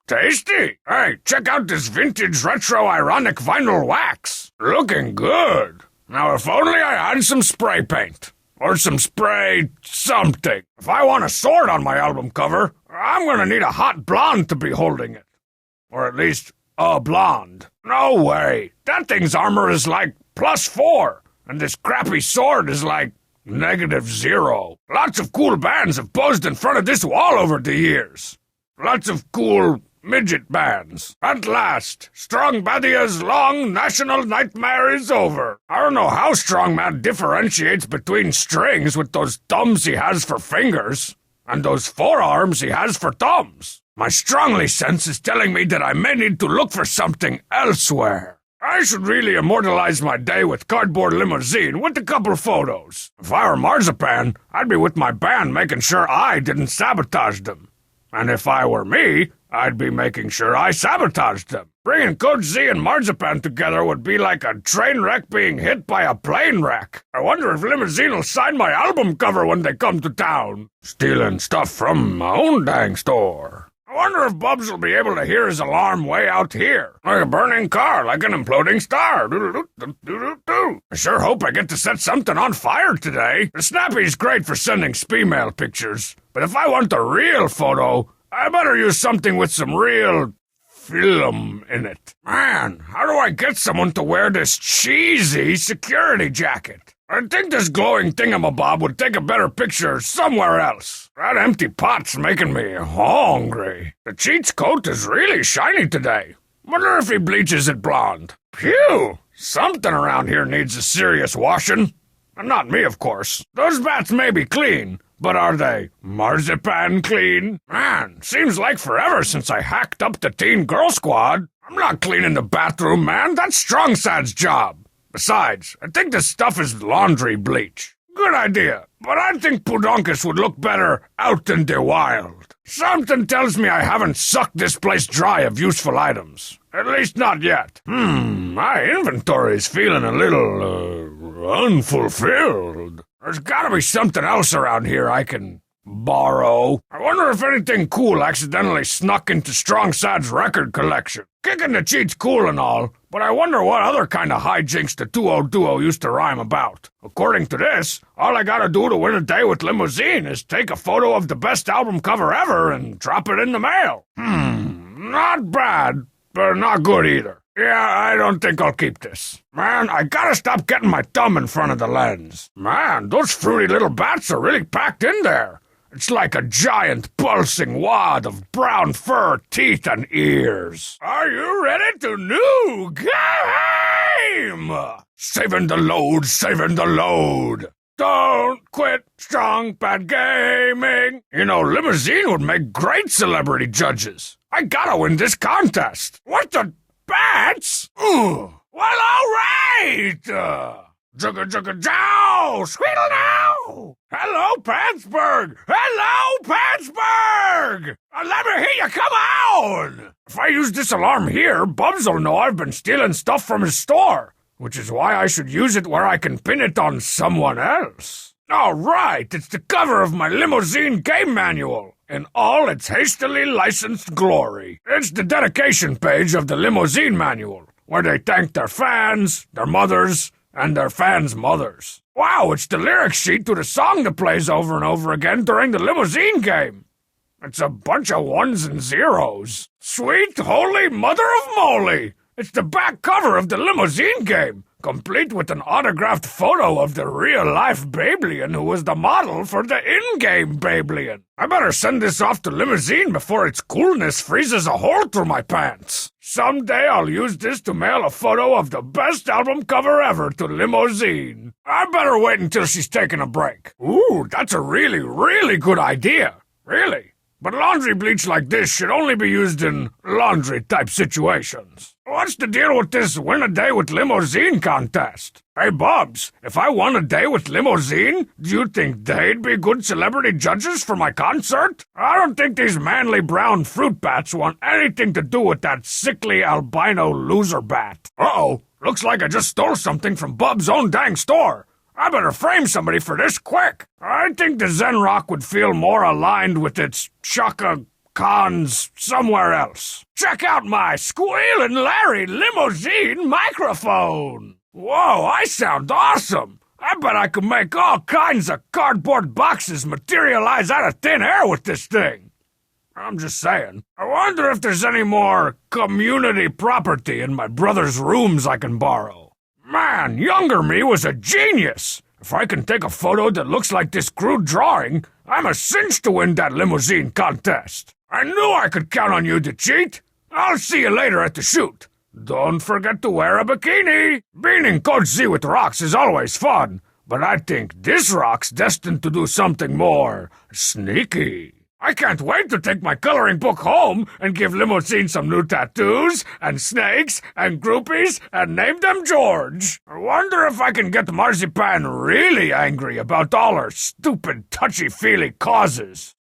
Tasty! Hey, check out this vintage retro-ironic vinyl wax. Looking good. Now, if only I had some spray paint. Or some spray something. If I want a sword on my album cover, I'm gonna need a hot blonde to be holding it. Or at least, a blonde. No way. That thing's armor is like +4. And this crappy sword is like -0. Lots of cool bands have posed in front of this wall over the years. Lots of cool midget bands. At last, Strongbadia's long national nightmare is over. I don't know how Strongman differentiates between strings with those thumbs he has for fingers, and those forearms he has for thumbs. My strongly sense is telling me that I may need to look for something elsewhere. I should really immortalize my day with cardboard limousine with a couple photos. If I were Marzipan, I'd be with my band making sure I didn't sabotage them. And if I were me, I'd be making sure I sabotaged them. Bringing Coach Z and Marzipan together would be like a train wreck being hit by a plane wreck. I wonder if Limousine will sign my album cover when they come to town. Stealing stuff from my own dang store. I wonder if Bubs will be able to hear his alarm way out here. Like a burning car, like an imploding star. I sure hope I get to set something on fire today. The Snappy's great for sending spee-mail pictures, but if I want the real photo, I better use something with some real film in it. Man, how do I get someone to wear this cheesy security jacket? I think this glowing thingamabob would take a better picture somewhere else. That empty pot's making me hungry. The cheat's coat is really shiny today. Wonder if he bleaches it blonde. Phew! Something around here needs a serious washing. Not me, of course. Those bats may be clean, but are they marzipan clean? Man, seems like forever since I hacked up the Teen Girl Squad. I'm not cleaning the bathroom, man. That's Strong Sad's job. Besides, I think this stuff is laundry bleach. Good idea, but I think Pudonkus would look better out in the wild. Something tells me I haven't sucked this place dry of useful items. At least not yet. My inventory is feeling a little, unfulfilled. There's gotta be something else around here I can borrow. I wonder if anything cool accidentally snuck into Strong Sad's record collection. Kicking the cheat's cool and all, but I wonder what other kind of hijinks the 2-0 duo used to rhyme about. According to this, all I gotta do to win a day with Limousine is take a photo of the best album cover ever and drop it in the mail. Not bad, but not good either. Yeah, I don't think I'll keep this. Man, I gotta stop getting my thumb in front of the lens. Man, those fruity little bats are really packed in there. It's like a giant pulsing wad of brown fur, teeth, and ears. Are you ready to new game? Saving the load, saving the load. Don't quit Strong Bad Gaming. You know, Limousine would make great celebrity judges. I gotta win this contest. What the bats? Well, all right. Jugga jugga jow, squeedle now. Hello, Pittsburgh. Hello, Pittsburgh. Let me hear you. Come on. If I use this alarm here, Bubs will know I've been stealing stuff from his store, which is why I should use it where I can pin it on someone else. All right, it's the cover of my Limousine game manual in all its hastily licensed glory. It's the dedication page of the Limousine manual, where they thank their fans, their mothers, and their fans' mothers. Wow, it's the lyric sheet to the song that plays over and over again during the Limousine game. It's a bunch of ones and zeros. Sweet holy mother of moly! It's the back cover of the Limousine game, complete with an autographed photo of the real-life Babelian who was the model for the in-game Babelian. I better send this off to Limousine before its coolness freezes a hole through my pants. Someday I'll use this to mail a photo of the best album cover ever to Limousine. I better wait until she's taking a break. Ooh, that's a really, really good idea. Really. But laundry bleach like this should only be used in laundry-type situations. What's the deal with this win a day with Limousine contest? Hey, Bubs, if I won a day with Limousine, do you think they'd be good celebrity judges for my concert? I don't think these manly brown fruit bats want anything to do with that sickly albino loser bat. Uh-oh, looks like I just stole something from Bub's own dang store. I better frame somebody for this quick. I think the Zen Rock would feel more aligned with its Chaka Khans somewhere else. Check out my Squealin' Larry Limousine microphone. Whoa, I sound awesome. I bet I could make all kinds of cardboard boxes materialize out of thin air with this thing. I'm just saying. I wonder if there's any more community property in my brother's rooms I can borrow. Man, younger me was a genius. If I can take a photo that looks like this crude drawing, I'm a cinch to win that Limousine contest. I knew I could count on you to cheat. I'll see you later at the shoot. Don't forget to wear a bikini. Beaning Coach Z with rocks is always fun, but I think this rock's destined to do something more sneaky. I can't wait to take my coloring book home and give Limousine some new tattoos and snakes and groupies and name them George. I wonder if I can get Marzipan really angry about all her stupid touchy-feely causes.